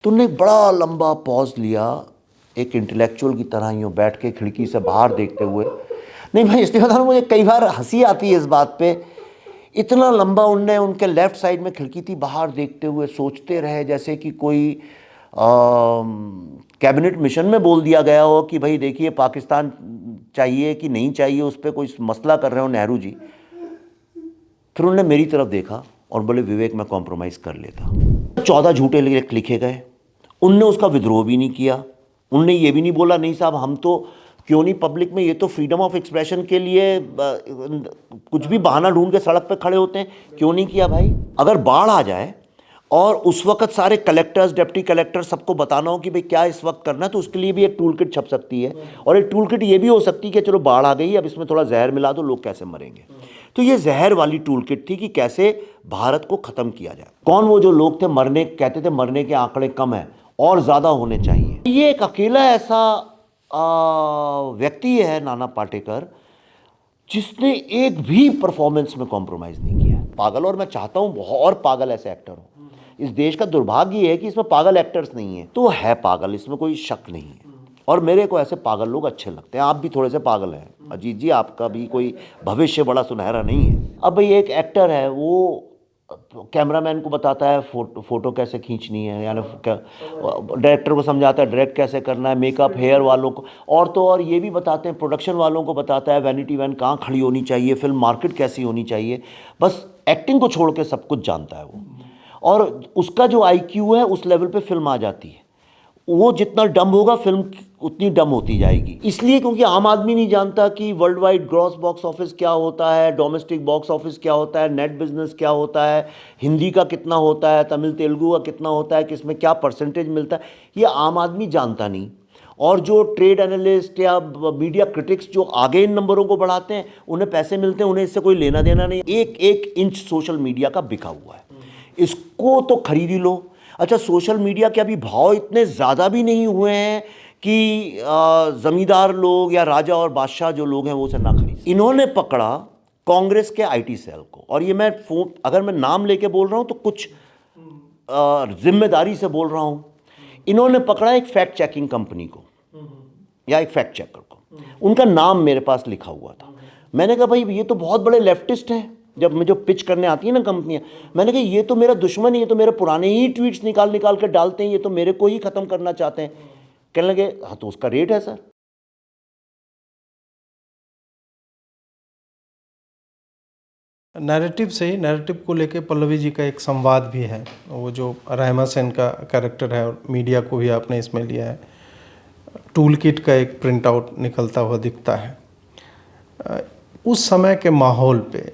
तुमने एक बड़ा लंबा पॉज लिया, एक इंटेलेक्चुअल की तरह यूँ बैठ के खिड़की से बाहर देखते हुए। नहीं, मैं इसलिए बता रहा हूँ, मुझे कई बार हंसी आती है इस बात पे। इतना लंबा उनने, उनके लेफ्ट साइड में खिड़की थी, बाहर देखते हुए सोचते रहे, जैसे कि कोई कैबिनेट मिशन में बोल दिया गया हो कि भाई देखिए पाकिस्तान चाहिए कि नहीं चाहिए, उस पर कोई मसला कर रहे हो नेहरू जी। फिर उन्होंने मेरी तरफ देखा और बोले विवेक मैं कॉम्प्रोमाइज़ कर लेता। 14 झूठे लिखे गए। उनने उसका विद्रोह भी नहीं किया। उनने ये भी नहीं बोला नहीं साहब हम तो क्यों नहीं पब्लिक में, ये तो फ्रीडम ऑफ एक्सप्रेशन के लिए कुछ भी बहाना ढूंढ के सड़क पे खड़े होते हैं, क्यों नहीं किया भाई। अगर बाढ़ आ जाए और उस वक्त सारे कलेक्टर्स, डिप्टी कलेक्टर सबको बताना हो कि भाई क्या इस वक्त करना है, तो उसके लिए भी एक टूल किट छप सकती है। और एक टूल किट ये भी हो सकती है कि चलो बाढ़ आ गई, अब इसमें थोड़ा जहर मिला दो, लोग कैसे मरेंगे। तो ये जहर वाली टूल किट थी कि कैसे भारत को ख़त्म किया जाए। कौन वो जो लोग थे मरने, कहते थे मरने के आंकड़े कम हैं और ज़्यादा होने चाहिए। ये एक अकेला ऐसा व्यक्ति है नाना पाटेकर जिसने एक भी परफॉर्मेंस में कॉम्प्रोमाइज़ नहीं किया। पागल, और मैं चाहता हूँ और पागल ऐसे एक्टर हो। इस देश का दुर्भाग्य है कि इसमें पागल एक्टर्स नहीं है, तो है पागल, इसमें कोई शक नहीं है। और मेरे को ऐसे पागल लोग अच्छे लगते हैं। आप भी थोड़े से पागल हैं अजीत जी, आपका भी कोई भविष्य बड़ा सुनहरा नहीं है। अब भाई एक एक्टर है, वो कैमरामैन को बताता है फोटो कैसे खींचनी है, यानी डायरेक्टर को समझाता है डायरेक्ट कैसे करना है, मेकअप हेयर वालों को, और तो और ये भी बताते हैं प्रोडक्शन वालों को बताता है वैनिटी वैन कहाँ खड़ी होनी चाहिए, फिल्म मार्केट कैसी होनी चाहिए। बस एक्टिंग को छोड़ के सब कुछ जानता है वो। और उसका जो आईक्यू है उस लेवल पे फिल्म आ जाती है। वो जितना डम होगा फिल्म उतनी डम होती जाएगी। इसलिए क्योंकि आम आदमी नहीं जानता कि world wide gross box office क्या होता है, डोमेस्टिक बॉक्स ऑफिस क्या होता है, नेट बिजनेस क्या होता है, हिंदी का कितना होता है, तमिल तेलुगु का कितना होता है, किसमें क्या परसेंटेज मिलता है, ये आम आदमी जानता नहीं। और जो ट्रेड एनालिस्ट या मीडिया क्रिटिक्स जो आगे इन नंबरों को बढ़ाते हैं, उन्हें पैसे मिलते हैं, उन्हें इससे कोई लेना देना नहीं। एक एक इंच सोशल मीडिया का बिका हुआ है, इसको तो खरीद ही लो। अच्छा, सोशल मीडिया के अभी भाव इतने ज़्यादा भी नहीं हुए हैं कि ज़मींदार लोग या राजा और बादशाह जो लोग हैं वो उसे ना खरीद। इन्होंने पकड़ा कांग्रेस के आईटी सेल को, और ये मैं अगर मैं नाम लेके बोल रहा हूँ तो कुछ जिम्मेदारी से बोल रहा हूँ। इन्होंने पकड़ा एक फैक्ट चेकिंग कंपनी को या एक फैक्ट चेकर को, उनका नाम मेरे पास लिखा हुआ था। मैंने कहा भाई ये तो बहुत बड़े लेफ्टिस्ट हैं। जब मुझे पिच करने आती है ना कंपनियां, मैंने कहा ये तो मेरा दुश्मन है, ये तो मेरे पुराने ही ट्वीट्स निकाल निकाल कर डालते हैं, ये तो मेरे को ही ख़त्म करना चाहते हैं। कहने लगे हाँ तो उसका रेट है सर। नैरेटिव से ही, नैरेटिव को लेके पल्लवी जी का एक संवाद भी है, वो जो रहमा सेन का कैरेक्टर है, और मीडिया को भी आपने इसमें लिया है। टूल किट का एक प्रिंट आउट निकलता हुआ दिखता है। उस समय के माहौल पे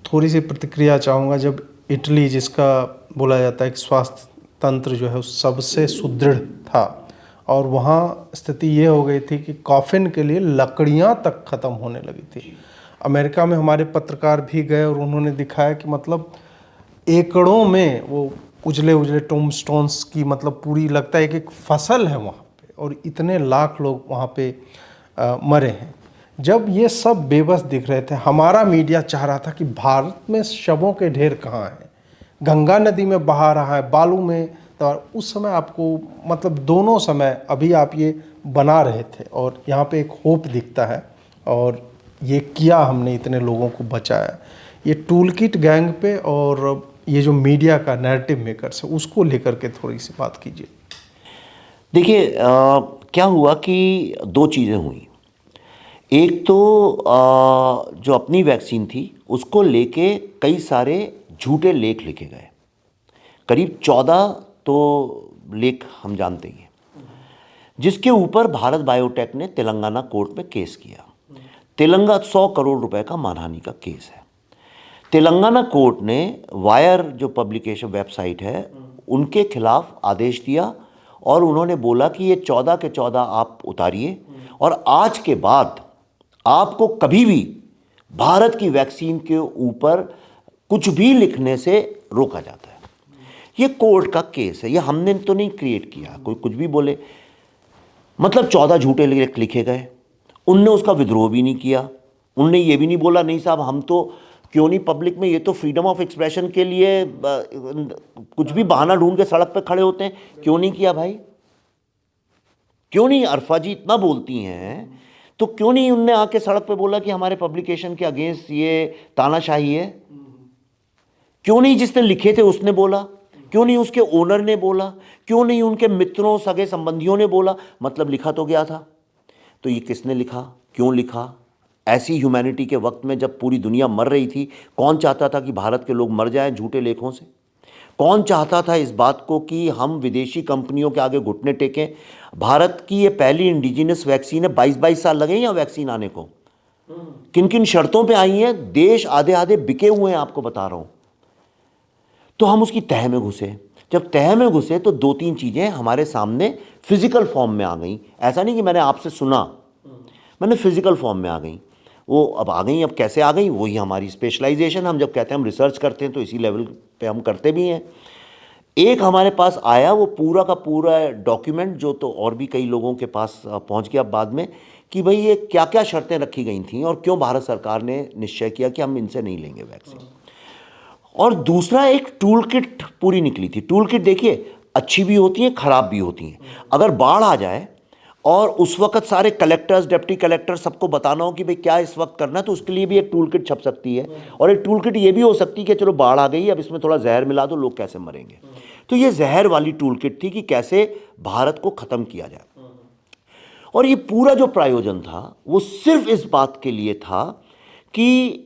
थोड़ी सी प्रतिक्रिया चाहूँगा। जब इटली, जिसका बोला जाता है कि स्वास्थ्य तंत्र जो है सबसे सुदृढ़ था, और वहाँ स्थिति ये हो गई थी कि कॉफिन के लिए लकड़ियाँ तक ख़त्म होने लगी थी। अमेरिका में हमारे पत्रकार भी गए और उन्होंने दिखाया कि मतलब एकड़ों में वो उजले उजले टोम्बस्टोन्स की, मतलब पूरी लगता है कि एक फसल है वहाँ पे, और इतने लाख लोग वहाँ पे मरे हैं। जब ये सब बेबस दिख रहे थे, हमारा मीडिया चाह रहा था कि भारत में शवों के ढेर कहाँ हैं, गंगा नदी में बहा रहा है, बालू में। तो उस समय आपको, मतलब दोनों समय अभी आप ये बना रहे थे, और यहाँ पे एक होप दिखता है, और ये किया हमने, इतने लोगों को बचाया। ये टूल किट गैंग पे और ये जो मीडिया का नैरेटिव मेकर्स है, उसको लेकर के थोड़ी सी बात कीजिए। देखिए क्या हुआ कि दो चीज़ें हुई। एक तो जो अपनी वैक्सीन थी उसको लेके कई सारे झूठे लेख लिखे गए, करीब 14 तो लेख हम जानते ही हैं, जिसके ऊपर भारत बायोटेक ने तेलंगाना कोर्ट में केस किया। तेलंगाना 100 करोड़ रुपए का मानहानि का केस है। तेलंगाना कोर्ट ने वायर जो पब्लिकेशन वेबसाइट है उनके खिलाफ आदेश दिया, और उन्होंने बोला कि ये 14 के 14 आप उतारिए, और आज के बाद आपको कभी भी भारत की वैक्सीन के ऊपर कुछ भी लिखने से रोका जाता है। ये कोर्ट का केस है, ये हमने तो नहीं क्रिएट किया, कोई कुछ भी बोले। मतलब 14 झूठे लिखे गए। उनने उसका विद्रोह भी नहीं किया, उनने ये भी नहीं बोला नहीं साहब हम तो क्यों नहीं पब्लिक में? ये तो फ्रीडम ऑफ एक्सप्रेशन के लिए कुछ भी बहाना ढूंढ के सड़क पे खड़े होते हैं, क्यों नहीं किया भाई? क्यों नहीं? अरफा जी इतना बोलती हैं तो क्यों नहीं उनने आके सड़क पे बोला कि हमारे पब्लिकेशन के अगेंस्ट ये तानाशाही है? क्यों नहीं जिसने लिखे थे उसने बोला? क्यों नहीं उसके ओनर ने बोला? क्यों नहीं उनके मित्रों सगे संबंधियों ने बोला? मतलब लिखा तो गया था। तो ये किसने लिखा, क्यों लिखा? ऐसी ह्यूमैनिटी के वक्त में जब पूरी दुनिया मर रही थी, कौन चाहता था कि भारत के लोग मर जाएं झूठे लेखों से? कौन चाहता था इस बात को कि हम विदेशी कंपनियों के आगे घुटने टेकें? भारत की ये पहली इंडिजिनस वैक्सीन है, 22-22 साल लगे या वैक्सीन आने को? किन किन शर्तों पे आई हैं? देश आधे आधे बिके हुए हैं, आपको बता रहा हूं। तो हम उसकी तह में घुसे। जब तह में घुसे तो 2-3 चीज़ें हमारे सामने फिजिकल फॉर्म में आ गई। ऐसा नहीं कि मैंने आपसे सुना, मैंने फिजिकल फॉर्म में आ गई। वो अब आ गई, अब कैसे आ गई? वही हमारी स्पेशलाइजेशन। हम जब कहते हैं हम रिसर्च करते हैं तो इसी लेवल पे हम करते भी हैं। एक हमारे पास आया वो पूरा का पूरा डॉक्यूमेंट, जो तो और भी कई लोगों के पास पहुंच गया बाद में, कि भाई ये क्या क्या शर्तें रखी गई थी और क्यों भारत सरकार ने निश्चय किया कि हम इनसे नहीं लेंगे वैक्सीन। और दूसरा एक टूल किट पूरी निकली थी। टूल किट देखिए, अच्छी भी होती हैं, खराब भी होती हैं। अगर बाढ़ आ जाए और उस वक्त सारे कलेक्टर्स, डिप्टी कलेक्टर सबको बताना हो कि भाई क्या इस वक्त करना है, तो उसके लिए भी एक टूल किट छप सकती है। और एक टूल किट ये भी हो सकती है कि चलो बाढ़ आ गई, अब इसमें थोड़ा जहर मिला दो, लोग कैसे मरेंगे। तो ये जहर वाली टूल किट थी कि कैसे भारत को ख़त्म किया जाए। और ये पूरा जो प्रायोजन था वो सिर्फ इस बात के लिए था कि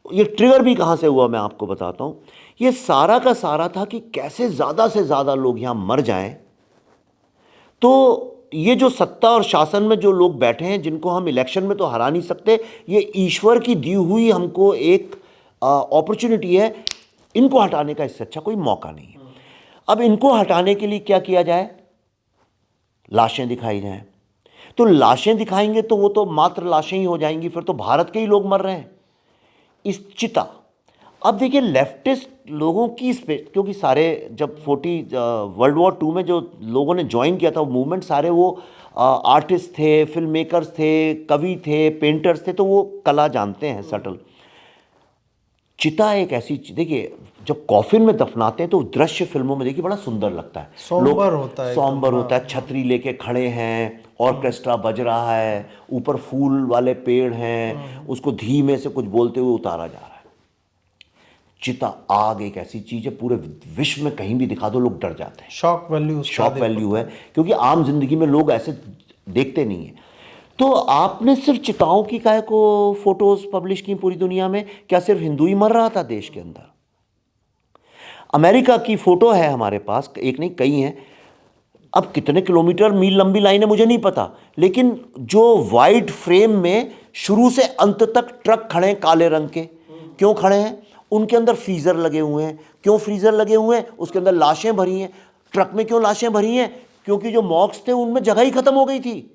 ये ट्रिगर भी कहाँ से हुआ मैं आपको बताता हूँ। ये सारा का सारा था कि कैसे ज़्यादा से ज़्यादा लोग यहाँ मर जाएं। तो ये जो सत्ता और शासन में जो लोग बैठे हैं, जिनको हम इलेक्शन में तो हरा नहीं सकते, ये ईश्वर की दी हुई हमको एक अपॉर्चुनिटी है। इनको हटाने का इससे अच्छा कोई मौका नहीं है। अब इनको हटाने के लिए क्या किया जाए? लाशें दिखाई जाएं। तो लाशें दिखाएंगे तो वो तो मात्र लाशें ही हो जाएंगी, फिर तो भारत के ही लोग मर रहे हैं इस चिता। अब देखिए लेफ्टिस्ट लोगों की क्योंकि सारे जब वर्ल्ड वॉर 2 में जो लोगों ने ज्वाइन किया था वो मूवमेंट, सारे वो आर्टिस्ट थे, फिल्म मेकर्स थे, कवि थे, पेंटर्स थे, तो वो कला जानते हैं सटल। चिता एक ऐसी देखिए, जब कॉफिन में दफनाते हैं तो दृश्य फिल्मों में देखिए बड़ा सुंदर लगता है। सोमबर होता है, सोमबर होता है, छतरी लेके खड़े हैं, ऑर्केस्ट्रा बज रहा है, ऊपर फूल वाले पेड़ हैं, उसको धीमे से कुछ बोलते हुए उतारा जा रहा है। चिता आग एक ऐसी चीज है, पूरे विश्व में कहीं भी दिखा दो लोग डर जाते हैं। शॉक वैल्यू है, क्योंकि आम जिंदगी में लोग ऐसे देखते नहीं है। तो आपने सिर्फ चिताओं की काहे को फोटोज पब्लिश की पूरी दुनिया में? क्या सिर्फ हिंदू ही मर रहा था देश के अंदर? अमेरिका की फोटो है हमारे पास, एक नहीं कई हैं। अब कितने किलोमीटर मील लंबी लाइन है मुझे नहीं पता, लेकिन जो वाइड फ्रेम में शुरू से अंत तक ट्रक खड़े हैं काले रंग के। क्यों खड़े हैं? उनके अंदर फ्रीजर लगे हुए हैं। क्यों फ्रीजर लगे हुए हैं? उसके अंदर लाशें भरी हैं। ट्रक में क्यों लाशें भरी हैं? क्योंकि जो मॉर्ग्स थे उनमें जगह ही खत्म हो गई थी।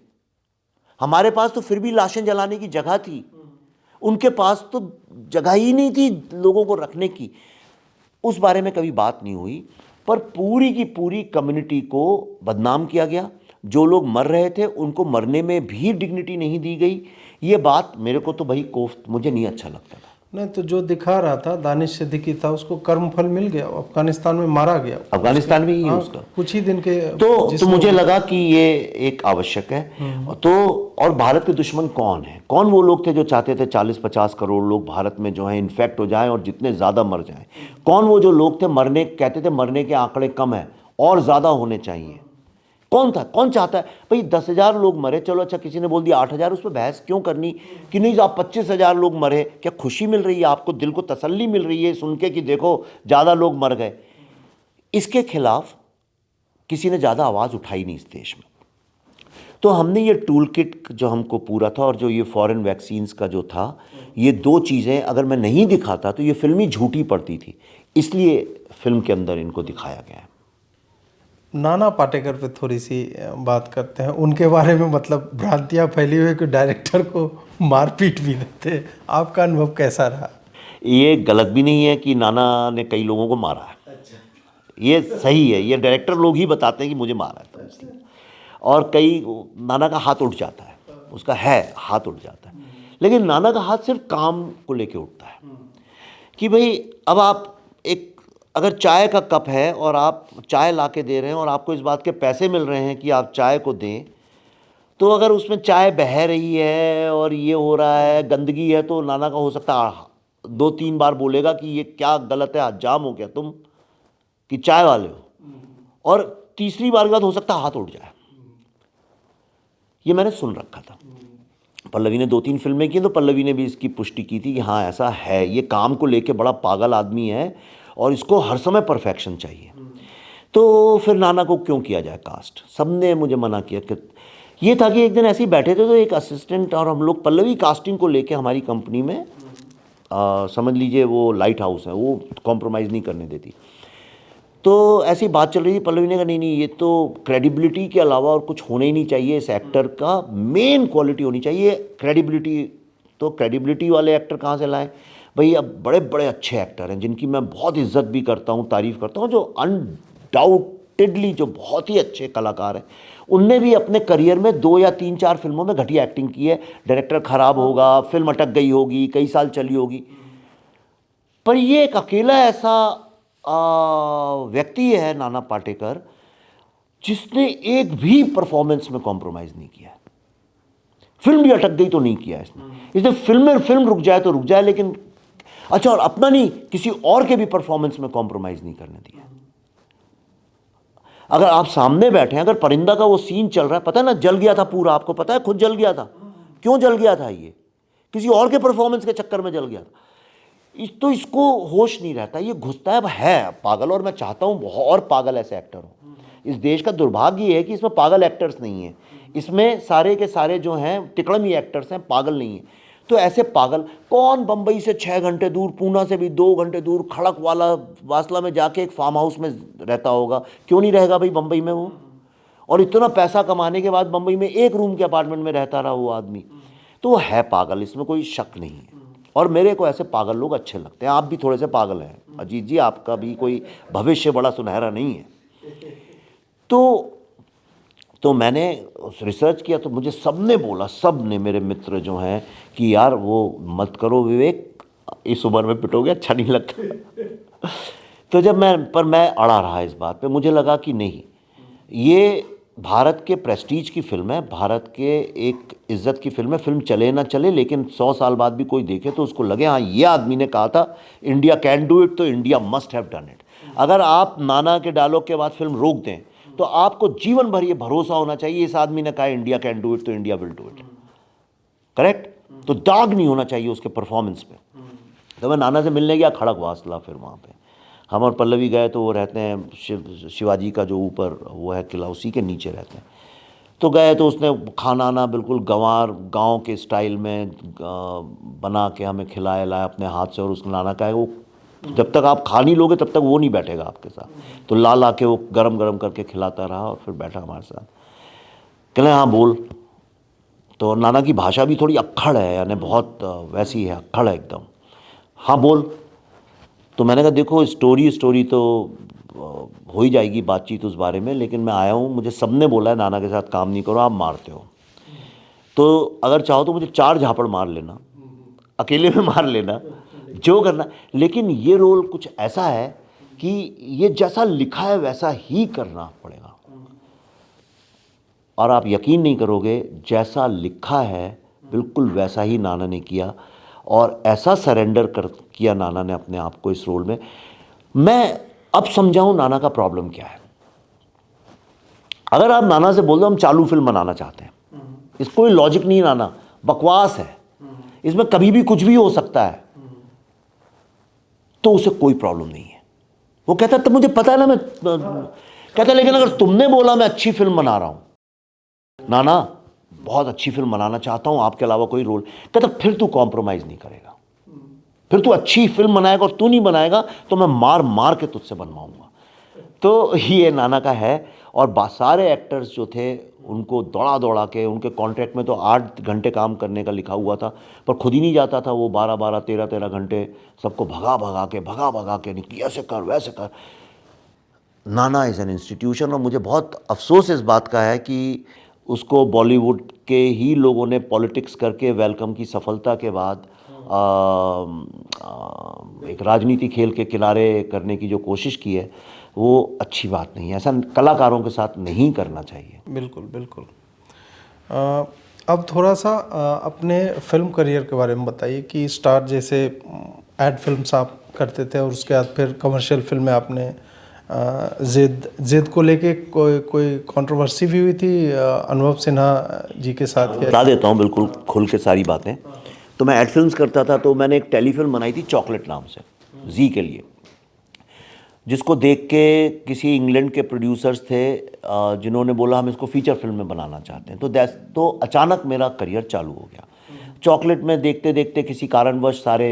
हमारे पास तो फिर भी लाशें जलाने की जगह थी, उनके पास तो जगह ही नहीं थी लोगों को रखने की। उस बारे में कभी बात नहीं हुई, पर पूरी की पूरी कम्युनिटी को बदनाम किया गया। जो लोग मर रहे थे उनको मरने में भी डिग्निटी नहीं दी गई। ये बात मेरे को तो भाई कोफ्त, मुझे नहीं अच्छा लगता था। नहीं तो जो दिखा रहा था दानिश सिद्दीकी था, उसको कर्मफल मिल गया, अफगानिस्तान में मारा गया। अफगानिस्तान में ही है उसका कुछ ही दिन के तो मुझे लगा कि ये एक आवश्यक है। तो और भारत के दुश्मन कौन है? कौन वो लोग थे जो चाहते थे 40-50 करोड़ लोग भारत में जो है इन्फेक्ट हो जाएं और जितने ज़्यादा मर जाएं? कौन वो जो लोग थे कहते थे मरने के आंकड़े कम है और ज़्यादा होने चाहिए? कौन था? कौन चाहता है भाई 10,000 लोग मरे, चलो अच्छा किसी ने बोल दिया 8,000, उस पर बहस क्यों करनी कि नहीं आप 25,000 लोग मरे? क्या खुशी मिल रही है आपको? दिल को तसल्ली मिल रही है सुन के कि देखो ज़्यादा लोग मर गए? इसके खिलाफ किसी ने ज़्यादा आवाज़ उठाई नहीं इस देश में। तो हमने ये टूल किट जो हमको पूरा था और जो ये फॉरेन वैक्सीन्स का जो था, ये 2 चीज़ें अगर मैं नहीं दिखाता तो ये फिल्म ही झूठी पड़ती थी, इसलिए फिल्म के अंदर इनको दिखाया गया है। नाना पाटेकर पे थोड़ी सी बात करते हैं। उनके बारे में मतलब भ्रांतियाँ फैली हुई कि डायरेक्टर को मारपीट भी देते। आपका अनुभव कैसा रहा? ये गलत भी नहीं है कि नाना ने कई लोगों को मारा है। ये सही है, ये डायरेक्टर लोग ही बताते हैं कि मुझे मारा है तो। और कई नाना का हाथ उठ जाता है, उसका है हाथ उठ जाता है, लेकिन नाना का हाथ सिर्फ काम को लेके उठता है। कि भाई अब आप एक अगर चाय का कप है और आप चाय ला के दे रहे हैं और आपको इस बात के पैसे मिल रहे हैं कि आप चाय को दें, तो अगर उसमें चाय बह रही है और ये हो रहा है, गंदगी है, तो नाना का हो सकता है 2-3 बार बोलेगा कि ये क्या गलत है, हजाम हो गया तुम कि चाय वाले हो, और तीसरी बार के बाद हो सकता है हाथ उठ जाए। ये मैंने सुन रखा था। पल्लवी ने 2-3 फिल्में की तो पल्लवी ने भी इसकी पुष्टि की थी कि हाँ ऐसा है, ये काम को लेके बड़ा पागल आदमी है और इसको हर समय परफेक्शन चाहिए। तो फिर नाना को क्यों किया जाए कास्ट, सबने मुझे मना किया कि ये था कि एक दिन ऐसे ही बैठे थे तो एक असिस्टेंट और हम लोग पल्लवी कास्टिंग को लेके हमारी कंपनी में समझ लीजिए वो लाइट हाउस है, वो कॉम्प्रोमाइज़ नहीं करने देती। तो ऐसी बात चल रही थी, पल्लवी ने कहा नहीं ये तो क्रेडिबिलिटी के अलावा और कुछ होना ही नहीं चाहिए, इस एक्टर का मेन क्वालिटी होनी चाहिए क्रेडिबिलिटी। तो क्रेडिबिलिटी वाले एक्टर कहाँ से लाएं भाई? अब बड़े बड़े अच्छे एक्टर हैं जिनकी मैं बहुत इज्जत भी करता हूँ, तारीफ़ करता हूँ, जो अनडाउटेडली जो बहुत ही अच्छे कलाकार हैं, उनने भी अपने करियर में 2 या 3-4 फिल्मों में घटिया एक्टिंग की है। डायरेक्टर ख़राब होगा, फिल्म अटक गई होगी, कई साल चली होगी, पर ये एक अकेला ऐसा व्यक्ति है नाना पाटेकर जिसने एक भी परफॉर्मेंस में कॉम्प्रोमाइज़ नहीं किया। फिल्म भी अटक गई तो नहीं किया इसने फिल्म रुक जाए तो रुक जाए, लेकिन अच्छा, और अपना नहीं किसी और के भी परफॉर्मेंस में कॉम्प्रोमाइज़ नहीं करने दिया। अगर आप सामने बैठे हैं, अगर परिंदा का वो सीन चल रहा है, पता है ना जल गया था पूरा, आपको पता है, खुद जल गया था। क्यों जल गया था? ये किसी और के परफॉर्मेंस के चक्कर में जल गया था। तो इसको होश नहीं रहता, ये घुसता है पागल, और मैं चाहता हूँ और पागल ऐसे एक्टर हो। इस देश का दुर्भाग्य ये है कि इसमें पागल एक्टर्स नहीं हैं, इसमें सारे के सारे जो हैं तिकड़मी एक्टर्स हैं, पागल नहीं हैं। तो ऐसे पागल कौन बम्बई से 6 घंटे दूर, पूना से भी 2 घंटे दूर, खड़क वाला वासला में जाके एक फार्म हाउस में रहता होगा? क्यों नहीं रहेगा भाई बम्बई में वो? और इतना पैसा कमाने के बाद बम्बई में एक रूम के अपार्टमेंट में रहता रहा वो आदमी, तो वो है पागल, इसमें कोई शक नहीं है। और मेरे को ऐसे पागल लोग अच्छे लगते हैं। आप भी थोड़े से पागल हैं अजीत जी, आपका भी कोई भविष्य बड़ा सुनहरा नहीं है। तो मैंने रिसर्च किया तो मुझे सबने बोला, सब ने, मेरे मित्र जो हैं, कि यार वो मत करो विवेक, इस उम्र में पिटोगे, अच्छा नहीं लगता। तो जब मैं अड़ा रहा इस बात पे, मुझे लगा कि नहीं, ये भारत के प्रेस्टीज की फिल्म है, भारत के एक इज्जत की फिल्म है। फिल्म चले ना चले, लेकिन 100 साल बाद भी कोई देखे तो उसको लगे हाँ ये आदमी ने कहा था इंडिया कैन डू इट, तो India must have done it. अगर आप नाना के डायलॉग के बाद फिल्म रोक दें तो आपको जीवन भर ये भरोसा होना चाहिए इस आदमी ने कहा इंडिया कैन डू इट, तो India will do it. Correct? तो दाग नहीं होना चाहिए उसके परफॉर्मेंस पे। तो मैं नाना से मिलने गया खड़क वासला, फिर वहाँ पे हम और पल्लवी गए तो वो रहते हैं शिवाजी का जो ऊपर वो है किला, उसी के नीचे रहते हैं। तो गए तो उसने खाना ना बिल्कुल गंवार गांव के स्टाइल में बना के हमें खिलाया लाया अपने हाथ से, और उसने नाना कहा वो जब तक आप खा नहीं लोगे तब तक वो नहीं बैठेगा आपके साथ। तो ला के वो गरम गरम करके खिलाता रहा और फिर बैठा हमारे साथ। कहले हाँ बोल। तो नाना की भाषा भी थोड़ी अक्खड़ है, यानी बहुत वैसी है, अक्खड़ है एकदम। हाँ बोल। तो मैंने कहा देखो स्टोरी तो हो ही जाएगी बातचीत उस बारे में, लेकिन मैं आया हूँ, मुझे सबने बोला है नाना के साथ काम नहीं करो, आप मारते हो, तो अगर चाहो तो मुझे 4 झापड़ मार लेना, अकेले में मार लेना, जो करना, लेकिन ये रोल कुछ ऐसा है कि ये जैसा लिखा है वैसा ही करना पड़ेगा। और आप यकीन नहीं करोगे, जैसा लिखा है बिल्कुल वैसा ही नाना ने किया, और ऐसा सरेंडर किया नाना ने अपने आप को इस रोल में। मैं अब समझाऊं नाना का प्रॉब्लम क्या है। अगर आप नाना से बोल दो हम चालू फिल्म बनाना चाहते हैं, इसको कोई लॉजिक नहीं, नाना बकवास है, इसमें कभी भी कुछ भी हो सकता है, तो उसे कोई प्रॉब्लम नहीं है। वो कहता तो मुझे पता है ना, मैं कहता लेकिन अगर तुमने बोला मैं अच्छी फिल्म बना रहा हूं नाना, बहुत अच्छी फिल्म बनाना चाहता हूं, आपके अलावा कोई रोल, कहता फिर तू कॉम्प्रोमाइज नहीं करेगा, फिर तू अच्छी फिल्म बनाएगा, और तू नहीं बनाएगा तो मैं मार मार के तुझसे बनवाऊंगा। तो ये नाना का है। और सारे एक्टर्स जो थे उनको दौड़ा के, उनके कॉन्ट्रैक्ट में तो 8 घंटे काम करने का लिखा हुआ था, पर खुद ही नहीं जाता था वो, 12-12 13-13 घंटे सबको भगा भगा के नहीं, ऐसे कर वैसे कर। नाना इज़ एन इंस्टीट्यूशन, और मुझे बहुत अफसोस इस बात का है कि उसको बॉलीवुड के ही लोगों ने पॉलिटिक्स करके वेलकम की सफलता के बाद एक राजनीति खेल के किनारे करने की जो कोशिश की है वो अच्छी बात नहीं है। ऐसा कलाकारों के साथ नहीं करना चाहिए। बिल्कुल बिल्कुल। अब थोड़ा सा अपने फिल्म करियर के बारे में बताइए कि स्टार जैसे एड फिल्म्स आप करते थे और उसके बाद फिर कमर्शियल फिल्में आपने जिद को लेके कोई कंट्रोवर्सी भी हुई थी अनुभव सिन्हा जी के साथ? बता देता हूँ बिल्कुल खुल के सारी बातें। तो मैं एड फिल्म्स करता था, तो मैंने एक टेलीफिल्म बनाई थी चॉकलेट नाम से, जी के लिए, जिसको देख के किसी इंग्लैंड के प्रोड्यूसर्स थे जिन्होंने बोला हम इसको फीचर फिल्म में बनाना चाहते हैं। तो अचानक मेरा करियर चालू हो गया। चॉकलेट में देखते देखते किसी कारणवश सारे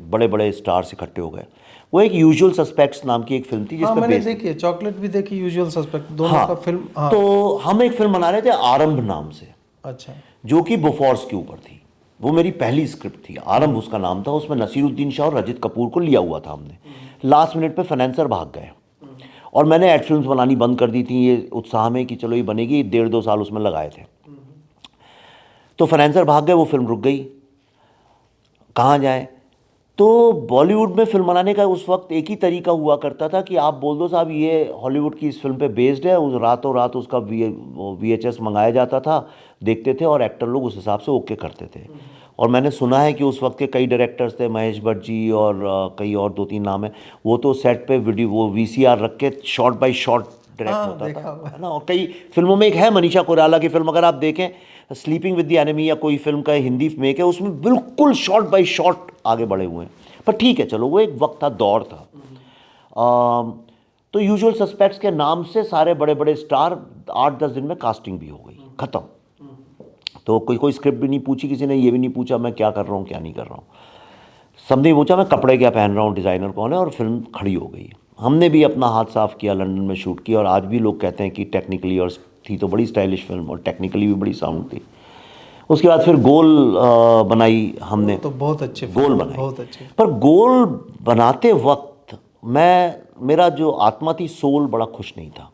बड़े बड़े स्टार्स इकट्ठे हो गए। वो एक यूजुअल सस्पेक्ट्स नाम की एक फिल्म थी जिसमें मैंने देखी है, चॉकलेट भी देखी, यूजुअल सस्पेक्ट, दोनों का फिल्म। हाँ। तो हम एक फिल्म बना रहे थे आरंभ नाम से, अच्छा। जो कि बोफोर्स के ऊपर थी। वो मेरी पहली स्क्रिप्ट थी, आरंभ उसका नाम था। उसमें नसीरुद्दीन शाह और रजित कपूर को लिया हुआ था हमने। लास्ट मिनट पे फाइनेंसर भाग गए और मैंने एड फिल्म्स बनानी बंद कर दी थी ये उत्साह में कि चलो ये बनेगी। 1.5-2 साल उसमें लगाए थे। तो फाइनेंसर भाग गए, वो फिल्म रुक गई। कहाँ जाए? तो बॉलीवुड में फिल्म बनाने का उस वक्त एक ही तरीका हुआ करता था कि आप बोल दो साहब ये हॉलीवुड की इस फिल्म पे बेस्ड है, उस रातों रात उसका VHS मंगाया जाता था, देखते थे और एक्टर लोग उस हिसाब से ओके करते थे। और मैंने सुना है कि उस वक्त के कई डायरेक्टर्स थे, महेश भट्ट जी और कई और 2-3 नाम है, वो तो सेट पे वीडियो वो VCR रख के शॉट बाय शॉट डायरेक्ट होता था, है ना। और कई फिल्मों में एक है मनीषा कोइराला की फिल्म, अगर आप देखें स्लीपिंग विद द एनिमी या कोई फिल्म का हिंदी मेक है, उसमें बिल्कुल शॉट बाय शॉट आगे बढ़े हुए हैं। पर ठीक है, चलो वो एक वक्त था, दौर था। तो यूजुअल सस्पेक्ट्स के नाम से सारे बड़े बड़े स्टार 8-10 दिन में कास्टिंग भी हो गई, ख़त्म। तो कोई स्क्रिप्ट भी नहीं पूछी किसी ने, ये भी नहीं पूछा मैं क्या कर रहा हूँ क्या नहीं कर रहा हूँ। सबने पूछा मैं कपड़े क्या पहन रहा हूँ, डिज़ाइनर कौन है, और फिल्म खड़ी हो गई। हमने भी अपना हाथ साफ़ किया, लंदन में शूट किया, और आज भी लोग कहते हैं कि टेक्निकली, और थी तो बड़ी स्टाइलिश फिल्म और टेक्निकली भी बड़ी साउंड थी। उसके बाद फिर गोल बनाई हमने, तो बहुत अच्छे गोल बनाई, बहुत अच्छे। पर गोल बनाते वक्त मेरा जो आत्मा थी, सोल, बड़ा खुश नहीं था।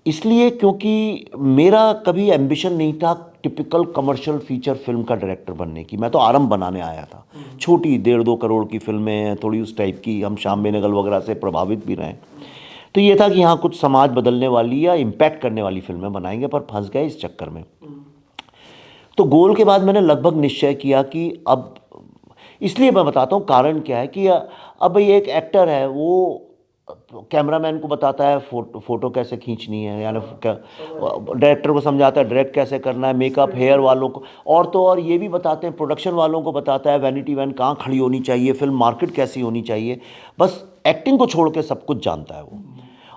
इसलिए क्योंकि मेरा कभी एम्बिशन नहीं था टिपिकल कमर्शियल फीचर फिल्म का डायरेक्टर बनने की। मैं तो आरंभ बनाने आया था, छोटी 1.5-2 करोड़ की फिल्में, थोड़ी उस टाइप की। हम श्याम बेनेगल वगैरह से प्रभावित भी रहे। तो ये था कि हाँ कुछ समाज बदलने वाली या इम्पैक्ट करने वाली फिल्में बनाएंगे, पर फंस गए इस चक्कर में। तो गोल के बाद मैंने लगभग निश्चय किया कि अब, इसलिए मैं बताता हूँ कारण क्या है, कि अब भाई एक एक्टर है, वो कैमरामैन को बताता है फोटो कैसे खींचनी है, यानी डायरेक्टर को समझाता है डायरेक्ट कैसे करना है, मेकअप हेयर वालों को, और तो और ये भी बताते हैं, प्रोडक्शन वालों को बताता है वैनिटी वैन कहाँ खड़ी होनी चाहिए, फिल्म मार्केट कैसी होनी चाहिए। बस एक्टिंग को छोड़ के सब कुछ जानता है वो,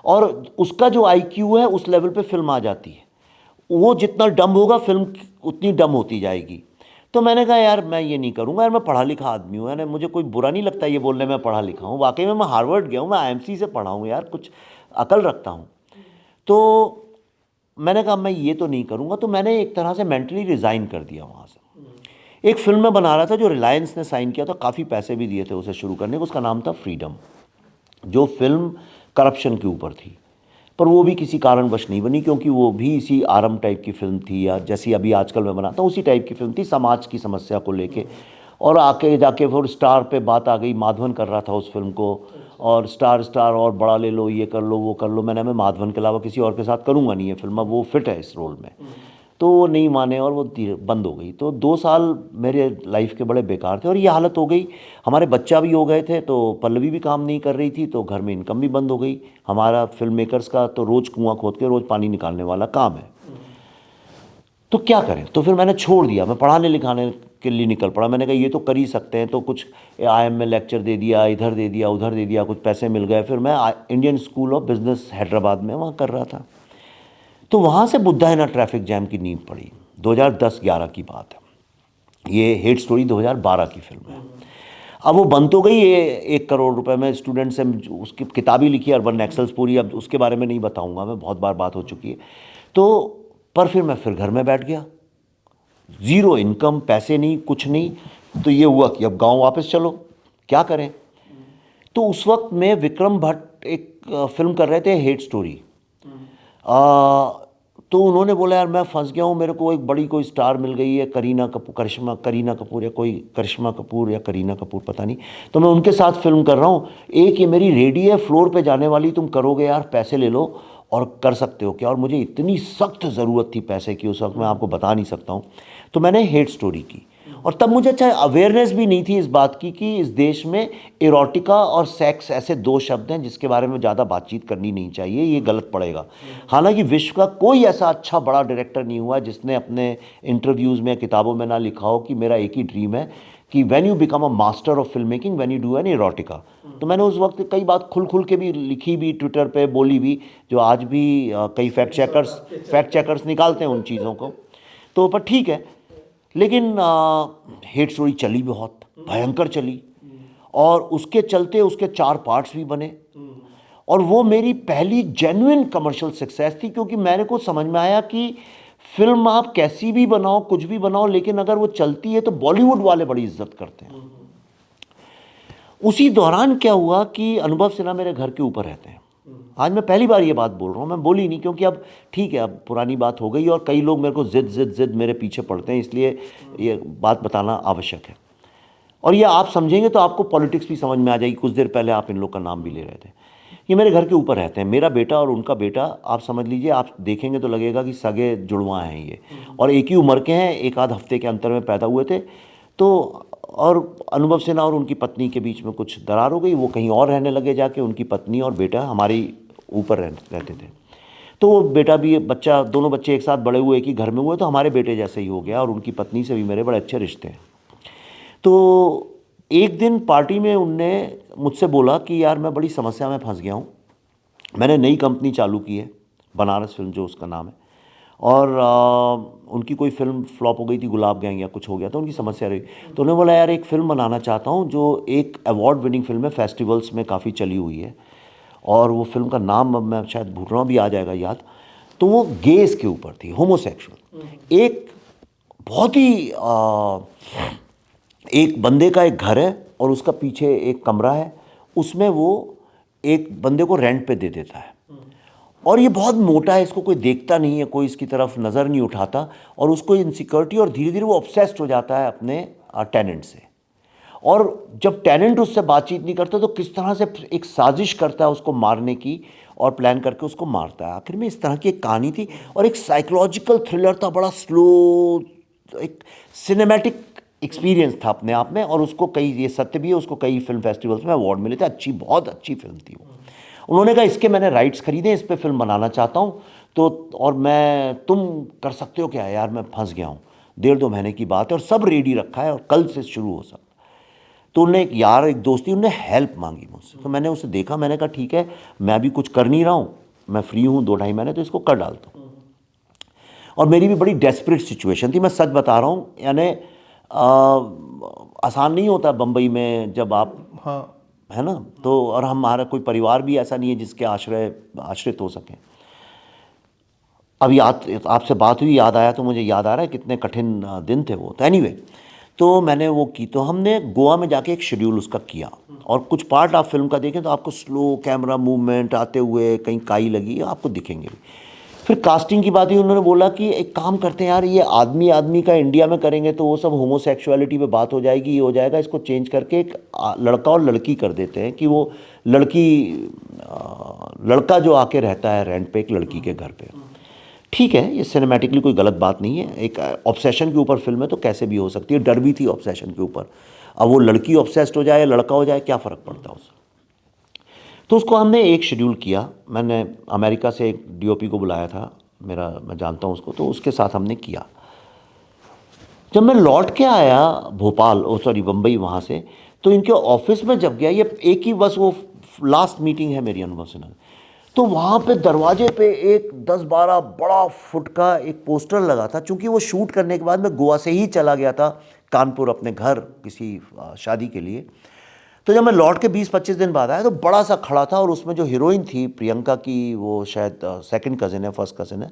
और उसका जो IQ है उस लेवल पे फिल्म आ जाती है। वो जितना डम होगा फिल्म उतनी डम होती जाएगी। तो मैंने कहा यार मैं ये नहीं करूँगा यार, मैं पढ़ा लिखा आदमी हूँ, यानी मुझे कोई बुरा नहीं लगता ये बोलने में पढ़ा लिखा हूँ। वाकई में मैं हार्वर्ड गया हूँ, मैं IMC से पढ़ा हूँ यार, कुछ अकल रखता हूँ। तो मैंने कहा मैं ये तो नहीं करूँगा। तो मैंने एक तरह से मेंटली रिज़ाइन कर दिया वहाँ से। एक फिल्म में बना रहा था जो रिलायंस ने साइन किया था, काफ़ी पैसे भी दिए थे उसे शुरू करने को। उसका नाम था फ्रीडम, जो फिल्म करप्शन के ऊपर थी, पर वो भी किसी कारणवश नहीं बनी, क्योंकि वो भी इसी आरंभ टाइप की फिल्म थी, या जैसी अभी आजकल मैं बनाता हूँ उसी टाइप की फिल्म थी, समाज की समस्या को लेके। और आके जाके फिर स्टार पे बात आ गई, माधवन कर रहा था उस फिल्म को, और स्टार और बड़ा ले लो, ये कर लो वो कर लो। मैं माधवन के अलावा किसी और के साथ करूँगा नहीं ये फिल्म, अब वो फिट है इस रोल में। तो वो नहीं माने और वो बंद हो गई। तो 2 साल मेरे लाइफ के बड़े बेकार थे, और ये हालत हो गई। हमारे बच्चा भी हो गए थे, तो पल्लवी भी काम नहीं कर रही थी, तो घर में इनकम भी बंद हो गई। हमारा फिल्म मेकर्स का तो रोज़ कुआं खोद के रोज़ पानी निकालने वाला काम है। तो क्या करें? तो फिर मैंने छोड़ दिया, मैं पढ़ाने लिखाने के लिए निकल पड़ा। मैंने कहा ये तो कर ही सकते हैं, तो कुछ IIM में लेक्चर दे दिया, इधर दे दिया उधर दे दिया, कुछ पैसे मिल गए। फिर मैं Indian school of business Hyderabad में वहाँ कर रहा था। तो वहाँ से बुद्धा इना ट्रैफिक जैम की नींव पड़ी। 2010-11 की बात है, ये हेट स्टोरी 2012 की फिल्म है। अब वो बन तो गई, ये 1 करोड़ रुपए में स्टूडेंट से उसकी किताब ही लिखी, अर्बन एक्सेल्स पूरी। अब उसके बारे में नहीं बताऊंगा मैं, बहुत बार बात हो चुकी है। तो पर फिर मैं फिर घर में बैठ गया, ज़ीरो इनकम, पैसे नहीं, कुछ नहीं। तो ये हुआ कि अब गांव वापस चलो, क्या करें। तो उस वक्त में विक्रम भट्ट एक फिल्म कर रहे थे, हेट स्टोरी। तो उन्होंने बोला यार मैं फंस गया हूँ, मेरे को एक बड़ी कोई स्टार मिल गई है, करीना कपूर या कोई करिश्मा कपूर या करीना कपूर पता नहीं, तो मैं उनके साथ फिल्म कर रहा हूँ, एक ये मेरी रेडी है फ्लोर पे जाने वाली, तुम करोगे यार, पैसे ले लो और कर सकते हो क्या। और मुझे इतनी सख्त ज़रूरत थी पैसे की उस वक्त, मैं आपको बता नहीं सकता हूँ। तो मैंने हेट स्टोरी की, और तब मुझे अच्छा अवेयरनेस भी नहीं थी इस बात की कि इस देश में इरोटिका और सेक्स ऐसे दो शब्द हैं जिसके बारे में ज़्यादा बातचीत करनी नहीं चाहिए, ये गलत पड़ेगा। हालांकि विश्व का कोई ऐसा अच्छा बड़ा डायरेक्टर नहीं हुआ जिसने अपने इंटरव्यूज़ में, किताबों में ना लिखा हो कि मेरा एक ही ड्रीम है कि when you become a master of film making, when you do an erotica. तो मैंने उस वक्त कई बात खुल के भी लिखी भी, ट्विटर पे बोली भी, जो आज भी कई फैक्ट चेकर्स निकालते हैं उन चीज़ों को। तो पर ठीक है, लेकिन हेट स्टोरी चली बहुत भयंकर चली, और उसके चलते उसके 4 पार्ट्स भी बने, और वो मेरी पहली जेन्युइन कमर्शियल सक्सेस थी, क्योंकि मेरे को समझ में आया कि फिल्म आप कैसी भी बनाओ, कुछ भी बनाओ, लेकिन अगर वो चलती है तो बॉलीवुड वाले बड़ी इज्जत करते हैं। उसी दौरान क्या हुआ कि अनुभव सिन्हा मेरे घर के ऊपर रहते हैं। आज मैं पहली बार ये बात बोल रहा हूँ, मैं बोली नहीं क्योंकि अब ठीक है, अब पुरानी बात हो गई, और कई लोग मेरे को जिद मेरे पीछे पड़ते हैं, इसलिए ये बात बताना आवश्यक है। और ये आप समझेंगे तो आपको पॉलिटिक्स भी समझ में आ जाएगी। कुछ देर पहले आप इन लोग का नाम भी ले रहे थे। ये मेरे घर के ऊपर रहते हैं, मेरा बेटा और उनका बेटा, आप समझ लीजिए, आप देखेंगे तो लगेगा कि सगे जुड़वा हैं ये, और एक ही उम्र के हैं, एक आध हफ्ते के अंतर में पैदा हुए थे। तो और अनुभव सिन्हा और उनकी पत्नी के बीच में कुछ दरार हो गई, वो कहीं और रहने लगे जाके, उनकी पत्नी और बेटा हमारे ऊपर रहते थे। तो वो बेटा भी, बच्चा, दोनों बच्चे एक साथ बड़े हुए, एक ही घर में हुए, तो हमारे बेटे जैसे ही हो गया, और उनकी पत्नी से भी मेरे बड़े अच्छे रिश्ते हैं। तो एक दिन पार्टी में उनने मुझसे बोला कि यार मैं बड़ी समस्या में फंस गया हूँ, मैंने नई कंपनी चालू की है, बनारस फिल्म जो उसका नाम है, और उनकी कोई फिल्म फ्लॉप हो गई थी, गुलाब गैंग या कुछ हो गया, तो उनकी समस्या रही। तो उन्होंने बोला यार एक फ़िल्म बनाना चाहता हूँ जो एक अवार्ड विनिंग फिल्म है, फेस्टिवल्स में काफ़ी चली हुई है, और वो फिल्म का नाम अब मैं शायद भूल रहा हूँ, भी आ जाएगा याद। तो वो गेज के ऊपर थी, होमोसेक्सुअल। एक बहुत ही एक बंदे का एक घर है और उसका पीछे एक कमरा है, उसमें वो एक बंदे को रेंट पे दे देता है, और ये बहुत मोटा है, इसको कोई देखता नहीं है, कोई इसकी तरफ नज़र नहीं उठाता, और उसको इनसिक्योरिटी, और धीरे धीरे वो ऑब्सेस्ड हो जाता है अपने टेनेंट से। और जब टेनेंट उससे बातचीत नहीं करता तो किस तरह से एक साजिश करता है उसको मारने की, और प्लान करके उसको मारता है। आखिर में इस तरह की एक कहानी थी, और एक साइकोलॉजिकल थ्रिलर था, बड़ा स्लो, एक सिनेमैटिक एक्सपीरियंस था अपने आप में, और उसको कई, ये सत्य भी है, उसको कई फिल्म फेस्टिवल्स में अवार्ड मिले थे। अच्छी, बहुत अच्छी फिल्म थी वो। उन्होंने कहा इसके मैंने राइट्स खरीदे, इस पर फिल्म बनाना चाहता हूँ, तो और तुम कर सकते हो क्या। यार मैं फंस गया हूँ, 1.5-2 महीने की बात है, और सब रेडी रखा है, और कल से शुरू हो सकता। तो उन्हें एक दोस्ती, उन्हें हेल्प मांगी मुझसे, तो मैंने उसे देखा, मैंने कहा ठीक है, मैं अभी कुछ कर नहीं रहा हूँ, मैं फ्री हूँ 2-2.5 महीने, तो इसको कर डालता हूँ। और मेरी भी बड़ी डेस्परेट सिचुएशन थी, मैं सच बता रहा हूँ, यानी आसान नहीं होता बम्बई में जब आप, हाँ, है ना। तो और हमारा कोई परिवार भी ऐसा नहीं है जिसके आश्रित हो सकें। अभी आपसे बात हुई, याद आया, तो मुझे याद आ रहा है कितने कठिन दिन थे वो। तो एनीवे, तो मैंने वो की, तो हमने गोवा में जाके एक शेड्यूल उसका किया, और कुछ पार्ट आप फिल्म का देखें तो आपको स्लो कैमरा मूवमेंट आते हुए, कहीं काई लगी, आपको दिखेंगे भी। फिर कास्टिंग की बात हुई, उन्होंने बोला कि एक काम करते हैं यार, ये आदमी का इंडिया में करेंगे तो वो सब होमोसेक्सुअलिटी पे बात हो जाएगी, ये हो जाएगा, इसको चेंज करके एक लड़का और लड़की कर देते हैं, कि वो लड़का जो आके रहता है रेंट पे एक लड़की के घर पे। ठीक है, ये सिनेमैटिकली कोई गलत बात नहीं है, एक ऑब्सेशन के ऊपर फिल्म है तो कैसे भी हो सकती है। डर भी थी ऑब्सेशन के ऊपर, अब वो लड़की ऑब्सेस्ड हो जाए, लड़का हो जाए, क्या फ़र्क पड़ता है उससे। तो उसको हमने एक शेड्यूल किया, मैंने अमेरिका से एक डीओपी को बुलाया था, मैं जानता हूँ उसको, तो उसके साथ हमने किया। जब मैं लौट के आया बम्बई वहाँ से, तो इनके ऑफिस में जब गया, ये एक ही बस वो लास्ट मीटिंग है मेरी अनुभव सिन्हा, तो वहाँ पे दरवाजे पे एक 10-12 बड़ा फुट का एक पोस्टर लगा था। चूँकि वो शूट करने के बाद मैं गोवा से ही चला गया था कानपुर अपने घर किसी शादी के लिए। तो जब मैं लौट के 20-25 दिन बाद आया तो बड़ा सा खड़ा था, और उसमें जो हीरोइन थी प्रियंका की, वो शायद सेकंड कज़न है, फर्स्ट कज़न है,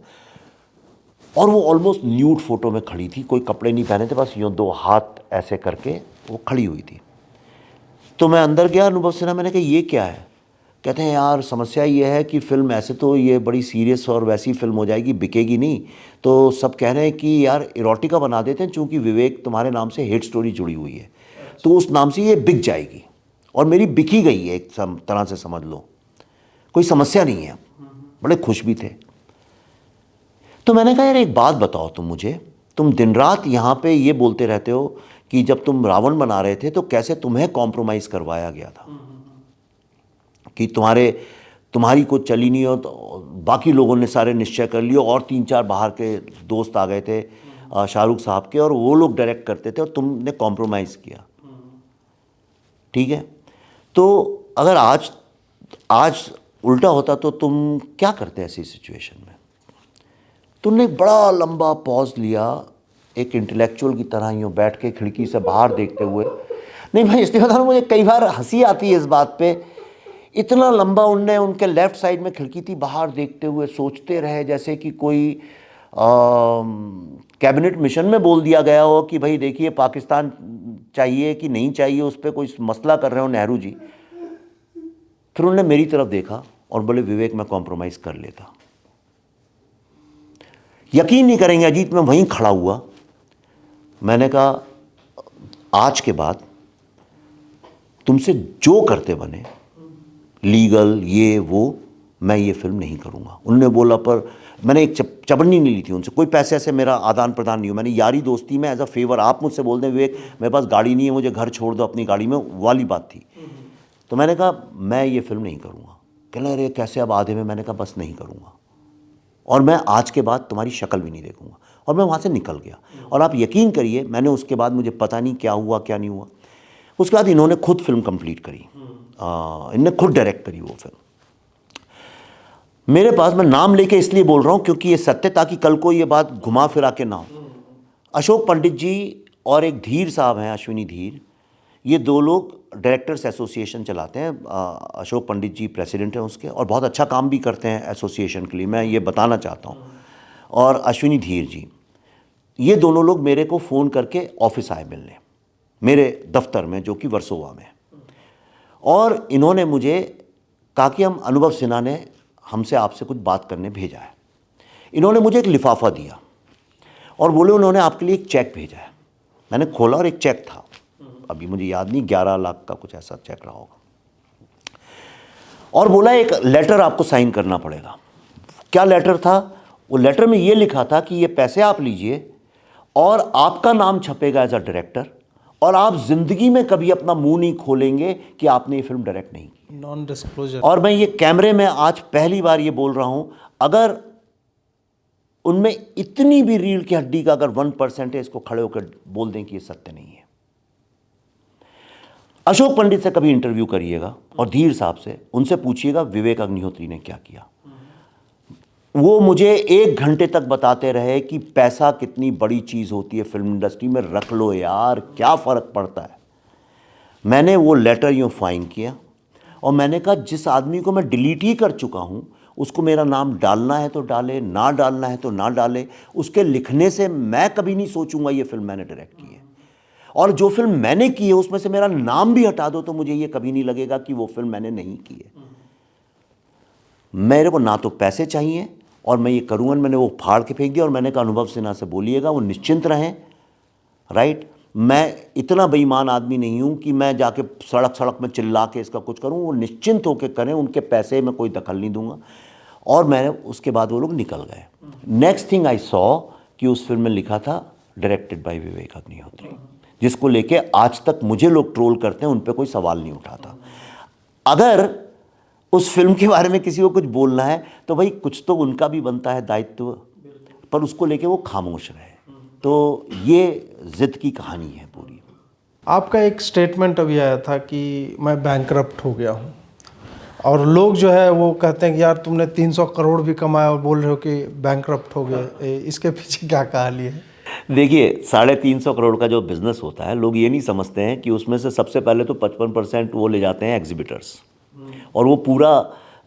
और वो ऑलमोस्ट न्यूड फोटो में खड़ी थी, कोई कपड़े नहीं पहने थे, बस यूँ 2 हाथ ऐसे करके वो खड़ी हुई थी। तो मैं अंदर गया, अनुभव सिन्हा, मैंने कहा ये क्या है। कहते हैं यार समस्या ये है कि फ़िल्म ऐसे तो ये बड़ी सीरियस और वैसी फ़िल्म हो जाएगी, बिकेगी नहीं, तो सब कह रहे हैं कि यार इरोटिका बना देते हैं, चूँकि विवेक तुम्हारे नाम से हेट स्टोरी जुड़ी हुई है, तो उस नाम से ये बिक जाएगी। और मेरी बिकी गई है एक तरह से समझ लो, कोई समस्या नहीं है, बड़े खुश भी थे। तो मैंने कहा यार एक बात बताओ तुम मुझे, तुम दिन रात यहाँ पे ये बोलते रहते हो कि जब तुम रावण बना रहे थे तो कैसे तुम्हें कॉम्प्रोमाइज़ करवाया गया था, कि तुम्हारी कुछ चली नहीं हो, तो बाकी लोगों ने सारे निश्चय कर लिए और 3-4 बाहर के दोस्त आ गए थे शाहरुख साहब के, और वो लोग डायरेक्ट करते थे और तुमने कॉम्प्रोमाइज़ किया। ठीक है, तो अगर आज उल्टा होता तो तुम क्या करते ऐसी सिचुएशन में? तुमने एक बड़ा लंबा पॉज लिया, एक इंटेलेक्चुअल की तरह यूँ बैठ के खिड़की से बाहर देखते हुए। नहीं मैं इसलिए बता रहा हूँ, मुझे कई बार हंसी आती है इस बात पे, इतना लंबा उनके लेफ़्ट साइड में खिड़की थी, बाहर देखते हुए सोचते रहे जैसे कि कोई कैबिनेट मिशन में बोल दिया गया हो कि भाई देखिए पाकिस्तान चाहिए कि नहीं चाहिए, उस पर कोई मसला कर रहे हो नेहरू जी। फिर उन्होंने मेरी तरफ देखा और बोले विवेक मैं कॉम्प्रोमाइज़ कर लेता। यकीन नहीं करेंगे अजीत, मैं वहीं खड़ा हुआ, मैंने कहा आज के बाद तुमसे जो करते बने लीगल ये वो, मैं ये फिल्म नहीं करूँगा। उन्होंने बोला पर मैंने एक चबन्नी नहीं ली थी उनसे, कोई पैसे से मेरा आदान प्रदान नहीं हो, मैंने यारी दोस्ती में एज अ फेवर, आप मुझसे बोल दें विवेक मेरे पास गाड़ी नहीं है, मुझे घर छोड़ दो अपनी गाड़ी में, वाली बात थी। तो मैंने कहा मैं ये फिल्म नहीं करूँगा। कहने अरे कैसे अब आधे में? मैंने कहा बस नहीं करूँगा, और मैं आज के बाद तुम्हारी शक्ल भी नहीं देखूँगा, और मैं वहाँ से निकल गया। और आप यकीन करिए मैंने उसके बाद, मुझे पता नहीं क्या हुआ क्या नहीं हुआ, उसके बाद इन्होंने खुद फिल्म कंप्लीट करी, इन्होंने खुद डायरेक्ट करी वो फिल्म मेरे पास। मैं नाम लेके इसलिए बोल रहा हूँ क्योंकि ये सत्य, ताकि कल को ये बात घुमा फिरा के ना हो। अशोक पंडित जी और एक धीर साहब हैं, अश्विनी धीर, ये दो लोग डायरेक्टर्स एसोसिएशन चलाते हैं। अशोक पंडित जी प्रेसिडेंट हैं उसके, और बहुत अच्छा काम भी करते हैं एसोसिएशन के लिए, मैं ये बताना चाहता हूँ। और अश्विनी धीर जी, ये दोनों लोग मेरे को फ़ोन करके ऑफिस आए मिलने, मेरे दफ्तर में जो कि वर्सोवा में, और इन्होंने मुझे कहा कि हम अनुभव सिन्हा ने हमसे आपसे कुछ बात करने भेजा है। इन्होंने मुझे एक लिफाफा दिया और बोले उन्होंने आपके लिए एक चेक भेजा है। मैंने खोला और एक चेक था, अभी मुझे याद नहीं, 11 लाख का कुछ ऐसा चेक रहा होगा, और बोला एक लेटर आपको साइन करना पड़ेगा। क्या लेटर था? वो लेटर में ये लिखा था कि ये पैसे आप लीजिए और आपका नाम छपेगा एज अ डायरेक्टर, और आप जिंदगी में कभी अपना मुंह नहीं खोलेंगे कि आपने ये फिल्म डायरेक्ट नहीं की, नॉन डिस्क्लोजर। और मैं ये कैमरे में आज पहली बार ये बोल रहा हूं, अगर उनमें इतनी भी रीढ़ की हड्डी का अगर 1% है, इसको खड़े होकर बोल दें कि ये सत्य नहीं है। अशोक पंडित से कभी इंटरव्यू करिएगा और धीर साहब से, उनसे पूछिएगा विवेक अग्निहोत्री ने क्या किया। वो मुझे 1 घंटे तक बताते रहे कि पैसा कितनी बड़ी चीज़ होती है फिल्म इंडस्ट्री में, रख लो यार क्या फ़र्क पड़ता है। मैंने वो लेटर यूँ फाइन किया और मैंने कहा जिस आदमी को मैं डिलीट ही कर चुका हूँ उसको मेरा नाम डालना है तो डाले, ना डालना है तो ना डाले। उसके लिखने से मैं कभी नहीं सोचूंगा ये फिल्म मैंने डायरेक्ट की है, और जो फिल्म मैंने की है उसमें से मेरा नाम भी हटा दो तो मुझे ये कभी नहीं लगेगा कि वो फिल्म मैंने नहीं की है। मेरे को ना तो पैसे चाहिए और मैं ये करूँगा। मैंने वो फाड़ के फेंक दिया और मैंने कहा अनुभव सिन्हा से बोलिएगा वो निश्चिंत रहें, राइट। मैं इतना बेईमान आदमी नहीं हूँ कि मैं जाके सड़क में चिल्ला के इसका कुछ करूँ, वो निश्चिंत होकर करें, उनके पैसे में कोई दखल नहीं दूंगा। और मैंने उसके बाद वो लोग निकल गए। नेक्स्ट थिंग आई सॉ कि उस फिल्म में लिखा था डायरेक्टेड बाय विवेक अग्निहोत्री, जिसको लेके आज तक मुझे लोग ट्रोल करते हैं, उन पर कोई सवाल नहीं उठाता। अगर उस फिल्म के बारे में किसी को कुछ बोलना है तो भाई कुछ तो उनका भी बनता है दायित्व, पर उसको लेके वो खामोश रहे। तो ये जिद की कहानी है पूरी। आपका एक स्टेटमेंट अभी आया था कि मैं बैंकरप्ट हो गया हूँ, और लोग जो है वो कहते हैं कि यार तुमने 300 करोड़ भी कमाया और बोल रहे हो कि बैंकरप्ट हो गए, इसके पीछे क्या कहानी है? देखिए 350 करोड़ का जो बिज़नेस होता है, लोग ये नहीं समझते हैं कि उसमें से सबसे पहले तो 55% वो ले जाते हैं एग्जीबिटर्स, और वो पूरा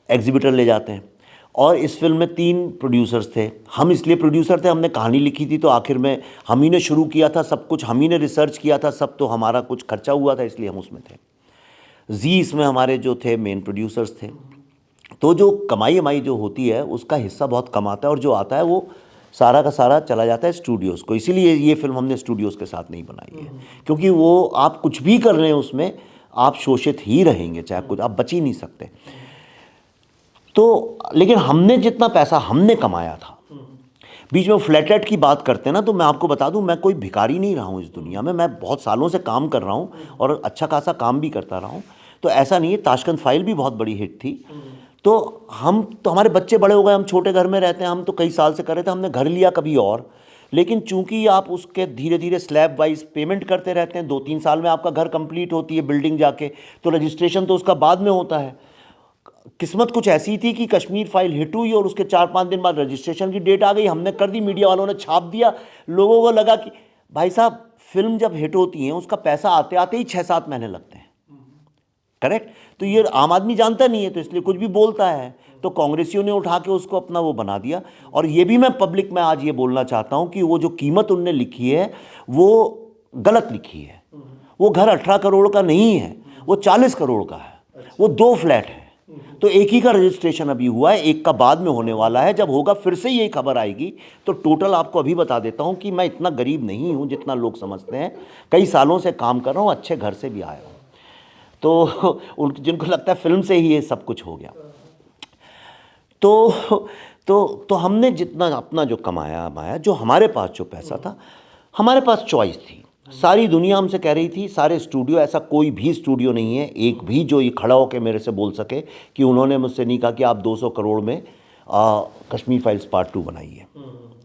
एग्जीबिटर ले जाते हैं। और इस फिल्म में 3 प्रोड्यूसर्स थे। हम इसलिए प्रोड्यूसर थे, हमने कहानी लिखी थी तो आखिर में हम ही ने शुरू किया था सब कुछ, हम ही ने रिसर्च किया था सब, तो हमारा कुछ खर्चा हुआ था इसलिए हम उसमें थे। जी इसमें हमारे जो थे मेन प्रोड्यूसर्स थे। तो जो कमाई अमाई जो होती है उसका हिस्सा बहुत कम आता है और जो आता है वो सारा का सारा चला जाता है स्टूडियोज़ को। इसीलिए ये फिल्म हमने स्टूडियोज़ के साथ नहीं बनाई है, क्योंकि वो आप कुछ भी कर रहे हैं उसमें आप शोषित ही रहेंगे, चाहे कुछ, आप बच ही नहीं सकते। तो लेकिन हमने जितना पैसा हमने कमाया था, बीच में फ्लैटलेट की बात करते हैं ना, तो मैं आपको बता दूं मैं कोई भिखारी नहीं रहा हूं इस दुनिया में। मैं बहुत सालों से काम कर रहा हूं और अच्छा खासा काम भी करता रहा हूं। तो ऐसा नहीं है, ताशकंद फाइल भी बहुत बड़ी हिट थी। तो हमारे बच्चे बड़े हो गए, हम छोटे घर में रहते हैं, हम तो कई साल से कर रहे थे, हमने घर लिया कभी और। लेकिन चूंकि आप उसके धीरे धीरे स्लैब वाइज पेमेंट करते रहते हैं, 2-3 साल में आपका घर कंप्लीट होती है बिल्डिंग जाके, तो रजिस्ट्रेशन तो उसका बाद में होता है। किस्मत कुछ ऐसी थी कि कश्मीर फाइल हिट हुई और उसके 4-5 दिन बाद रजिस्ट्रेशन की डेट आ गई, हमने कर दी, मीडिया वालों ने छाप दिया। लोगों को लगा कि भाई साहब फिल्म जब हिट होती है उसका पैसा आते आते ही 6-7 महीने लगते हैं, करेक्ट। तो ये आम आदमी जानता नहीं है, तो इसलिए कुछ भी बोलता है। तो कांग्रेसियों ने उठा के उसको अपना वो बना दिया। और ये भी मैं पब्लिक में आज ये बोलना चाहता हूँ कि वो जो कीमत उनने लिखी है वो गलत लिखी है। वो घर 18 करोड़ का नहीं है, वो 40 करोड़ का है, वो 2 फ्लैट है। तो एक ही का रजिस्ट्रेशन अभी हुआ है, एक का बाद में होने वाला है। जब होगा फिर से यही खबर आएगी। तो टोटल आपको अभी बता देता हूँ कि मैं इतना गरीब नहीं हूँ जितना लोग समझते हैं। कई सालों से काम कर रहा हूँ, अच्छे घर से भी आया हूँ। तो जिनको लगता है फिल्म से ही ये सब कुछ हो गया। तो हमने जितना अपना जो कमाया, जो हमारे पास जो पैसा था, हमारे पास चॉइस थी। सारी दुनिया हमसे कह रही थी, सारे स्टूडियो, ऐसा कोई भी स्टूडियो नहीं है एक भी जो ये खड़ा होकर मेरे से बोल सके कि उन्होंने मुझसे नहीं कहा कि आप 200 करोड़ में कश्मीर फाइल्स पार्ट 2 बनाइए।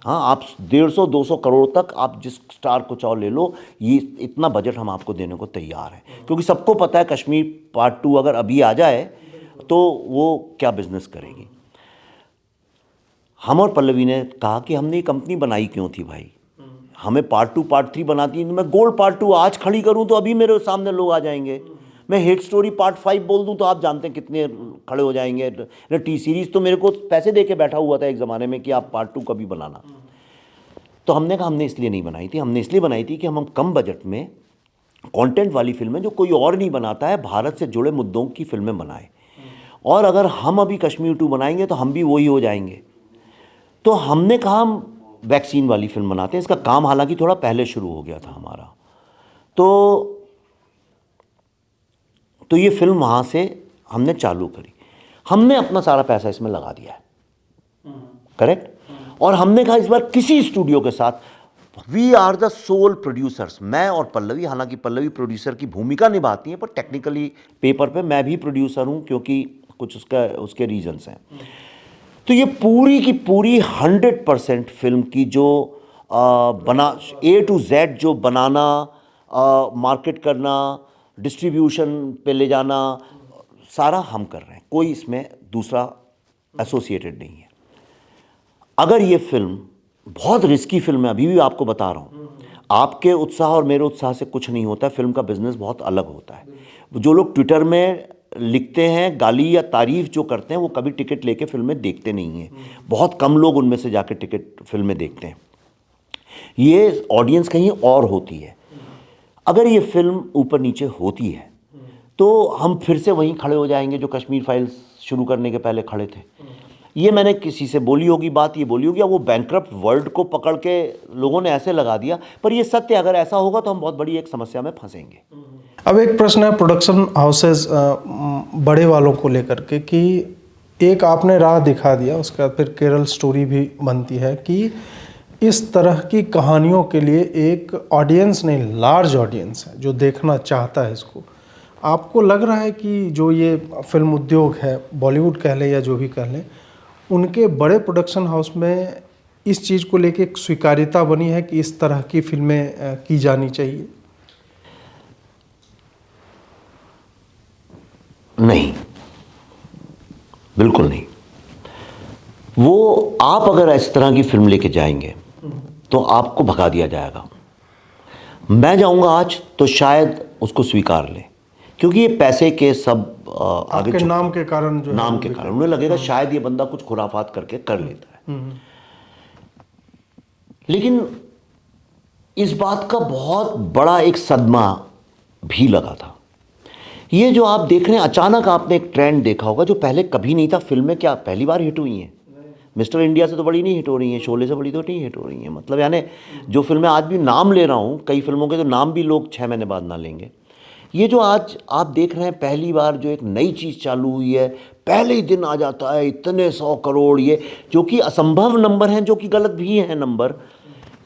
हाँ, आप 150-200 करोड़ तक आप जिस स्टार को चाहो ले लो, ये इतना बजट हम आपको देने को तैयार हैं। क्योंकि सबको पता है कश्मीर पार्ट 2 अगर अभी आ जाए तो वो क्या बिजनेस करेगी। हम और पल्लवी ने कहा कि हमने ये कंपनी बनाई क्यों थी भाई, हमें पार्ट 2 पार्ट 3 बनाती है। मैं गोल्ड पार्ट 2 आज खड़ी करूं तो अभी मेरे सामने लोग आ जाएंगे। मैं हिट स्टोरी पार्ट 5 बोल दूं तो आप जानते हैं कितने खड़े हो जाएंगे। टी सीरीज़ तो मेरे को पैसे दे के बैठा हुआ था एक ज़माने में कि आप पार्ट 2 कभी बनाना। तो हमने कहा हमने इसलिए नहीं बनाई थी, हमने इसलिए बनाई थी कि हम कम बजट में कंटेंट वाली फिल्में जो कोई और नहीं बनाता है, भारत से जुड़े मुद्दों की फिल्में बनाए। और अगर हम अभी कश्मीर 2 बनाएंगे तो हम भी वही हो जाएंगे। तो हमने कहा हम वैक्सीन वाली फिल्म बनाते हैं। इसका काम हालांकि थोड़ा पहले शुरू हो गया था हमारा। तो ये फिल्म वहाँ से हमने चालू करी। हमने अपना सारा पैसा इसमें लगा दिया है, करेक्ट। और हमने कहा इस बार किसी स्टूडियो के साथ, we are the sole producers, मैं और पल्लवी। हालांकि पल्लवी प्रोड्यूसर की भूमिका निभाती है, पर टेक्निकली पेपर पे मैं भी प्रोड्यूसर हूँ, क्योंकि कुछ उसके रीजंस हैं। तो ये पूरी की पूरी 100% फिल्म की जो बना A to Z, जो बनाना, मार्केट करना, डिस्ट्रीब्यूशन पे ले जाना, सारा हम कर रहे हैं। कोई इसमें दूसरा एसोसिएटेड नहीं है। अगर ये फिल्म बहुत रिस्की फिल्म है, अभी भी आपको बता रहा हूँ, आपके उत्साह और मेरे उत्साह से कुछ नहीं होता है। फिल्म का बिजनेस बहुत अलग होता है। जो लोग ट्विटर में लिखते हैं गाली या तारीफ जो करते हैं, वो कभी टिकट लेके फिल्में देखते नहीं हैं। बहुत कम लोग उनमें से जाके टिकट फिल्में देखते हैं। ये ऑडियंस कहीं और होती है। अगर ये फिल्म ऊपर नीचे होती है तो हम फिर से वहीं खड़े हो जाएंगे जो कश्मीर फाइल्स शुरू करने के पहले खड़े थे। ये मैंने किसी से बोली होगी बात, ये बोली होगी, वो बैंकरप्ट वर्ल्ड को पकड़ के लोगों ने ऐसे लगा दिया। पर ये सत्य, अगर ऐसा होगा तो हम बहुत बड़ी एक समस्या में फंसेंगे। अब एक प्रश्न है प्रोडक्शन हाउसेस बड़े वालों को लेकर के, कि एक आपने राह दिखा दिया, उसके बाद फिर केरल स्टोरी भी बनती है, कि इस तरह की कहानियों के लिए एक ऑडियंस नहीं, लार्ज ऑडियंस है जो देखना चाहता है इसको। आपको लग रहा है कि जो ये फिल्म उद्योग है, बॉलीवुड कह लें या जो भी कह लें, उनके बड़े प्रोडक्शन हाउस में इस चीज़ को लेके एक स्वीकार्यता बनी है कि इस तरह की फिल्में की जानी चाहिए? नहीं, बिल्कुल नहीं। वो आप अगर इस तरह की फिल्म लेके जाएंगे तो आपको भगा दिया जाएगा। मैं जाऊंगा आज तो शायद उसको स्वीकार लें, क्योंकि ये पैसे के सब आगे आपके नाम के कारण, जो नाम के कारण उन्हें लगेगा शायद ये बंदा कुछ खुराफात करके कर लेता है। लेकिन इस बात का बहुत बड़ा एक सदमा भी लगा था। ये जो आप देख रहे हैं, अचानक आपने एक ट्रेंड देखा होगा जो पहले कभी नहीं था। फिल्में क्या पहली बार हिट हुई हैं? मिस्टर इंडिया से तो बड़ी नहीं हिट हो रही हैं, शोले से बड़ी तो नहीं हिट हो रही हैं। मतलब यानी जो फिल्में आज भी नाम ले रहा हूँ, कई फिल्मों के तो नाम भी लोग 6 महीने बाद ना लेंगे। ये जो आज आप देख रहे हैं, पहली बार जो एक नई चीज़ चालू हुई है, पहले ही दिन आ जाता है इतने 100 करोड़, ये जो कि असंभव नंबर हैं, जो कि गलत भी हैं नंबर,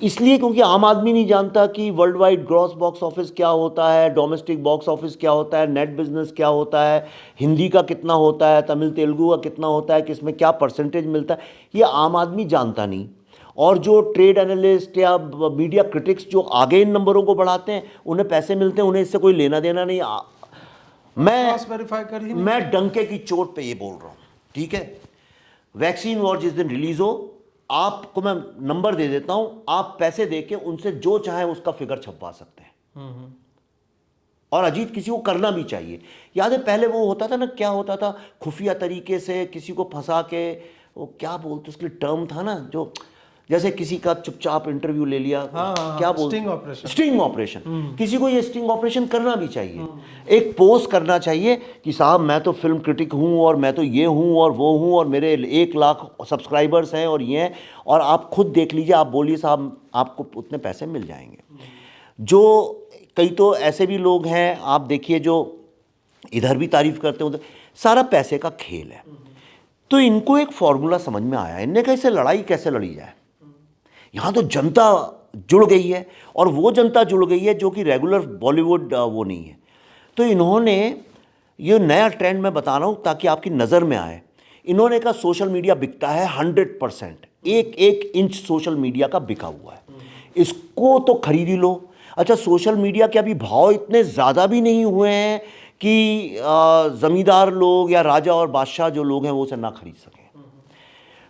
इसलिए क्योंकि आम आदमी नहीं जानता कि world wide gross box office क्या होता है, डोमेस्टिक बॉक्स ऑफिस क्या होता है, नेट बिजनेस क्या होता है, हिंदी का कितना होता है, तमिल तेलुगु का कितना होता है, किसमें क्या परसेंटेज मिलता है, ये आम आदमी जानता नहीं। और जो ट्रेड एनालिस्ट या मीडिया क्रिटिक्स जो आगे इन नंबरों को बढ़ाते हैं, उन्हें पैसे मिलते हैं, उन्हें इससे कोई लेना देना नहीं। मैं डंके की चोट पे ये बोल रहा हूँ, ठीक है। वैक्सीन वॉर जिस दिन रिलीज हो, आपको मैं नंबर दे देता हूं, आप पैसे देके उनसे जो चाहे उसका फिगर छपवा सकते हैं। और अजीत किसी को करना भी चाहिए। याद है पहले वो होता था ना, क्या होता था, खुफिया तरीके से किसी को फंसा के, वो क्या बोलते उसके लिए टर्म था ना, जो जैसे किसी का चुपचाप इंटरव्यू ले लिया, क्या बोलते, स्टिंग ऑपरेशन। किसी को ये स्टिंग ऑपरेशन करना भी चाहिए। एक पोस्ट करना चाहिए कि साहब मैं तो फिल्म क्रिटिक हूँ, और मैं तो ये हूँ और वो हूँ, और मेरे 1 लाख सब्सक्राइबर्स हैं, और ये हैं, और आप खुद देख लीजिए, आप बोलिए साहब आपको उतने पैसे मिल जाएंगे। जो कई तो ऐसे भी लोग हैं, आप देखिए, जो इधर भी तारीफ करते हैं, उधर सारा पैसे का खेल है। तो इनको एक फॉर्मूला समझ में आया, इनने कैसे लड़ाई कैसे लड़ी जाए। यहाँ तो जनता जुड़ गई है, और वो जनता जुड़ गई है जो कि रेगुलर बॉलीवुड वो नहीं है। तो इन्होंने ये नया ट्रेंड मैं बता रहा हूँ ताकि आपकी नज़र में आए। इन्होंने कहा सोशल मीडिया बिकता है 100%, एक इंच सोशल मीडिया का बिका हुआ है, इसको तो खरीद ही लो। अच्छा, सोशल मीडिया के अभी भाव इतने ज़्यादा भी नहीं हुए हैं कि ज़मींदार लोग या राजा और बादशाह जो लोग हैं वो उसे ना खरीद सकें।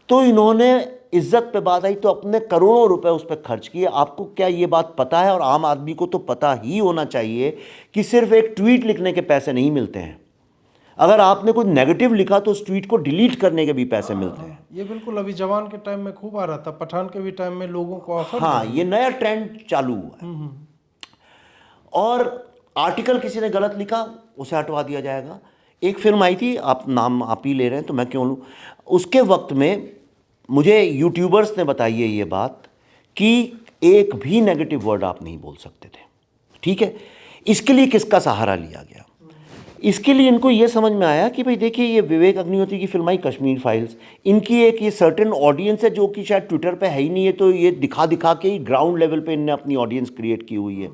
तो इन्होंने इज्जत पे बात आई तो अपने करोड़ों रुपए उस पर खर्च किए। आपको क्या ये बात पता है, और आम आदमी को तो पता ही होना चाहिए, कि सिर्फ एक ट्वीट लिखने के पैसे नहीं मिलते हैं। अगर आपने कुछ नेगेटिव लिखा तो उस ट्वीट को डिलीट करने के भी पैसे मिलते हैं। ये बिल्कुल अभी जवान के टाइम में खूब आ रहा था, पठान के भी टाइम में लोगों को ऑफर। हाँ, ये नया ट्रेंड चालू हुआ है। और आर्टिकल किसी ने गलत लिखा, उसे हटवा दिया जाएगा। एक फिल्म आई थी, आप नाम आप ही ले रहे हैं तो मैं क्यों लूँ, उसके वक्त में मुझे यूट्यूबर्स ने बताई है ये बात कि एक भी नेगेटिव वर्ड आप नहीं बोल सकते थे, ठीक है। इसके लिए किसका सहारा लिया गया? इसके लिए इनको ये समझ में आया कि भाई देखिए, ये विवेक अग्निहोत्री की फिल्म आई कश्मीर फाइल्स, इनकी एक ये सर्टेन ऑडियंस है जो कि शायद ट्विटर पे है ही नहीं है, तो ये दिखा दिखा के ही ग्राउंड लेवल पे इनने अपनी ऑडियंस क्रिएट की हुई है।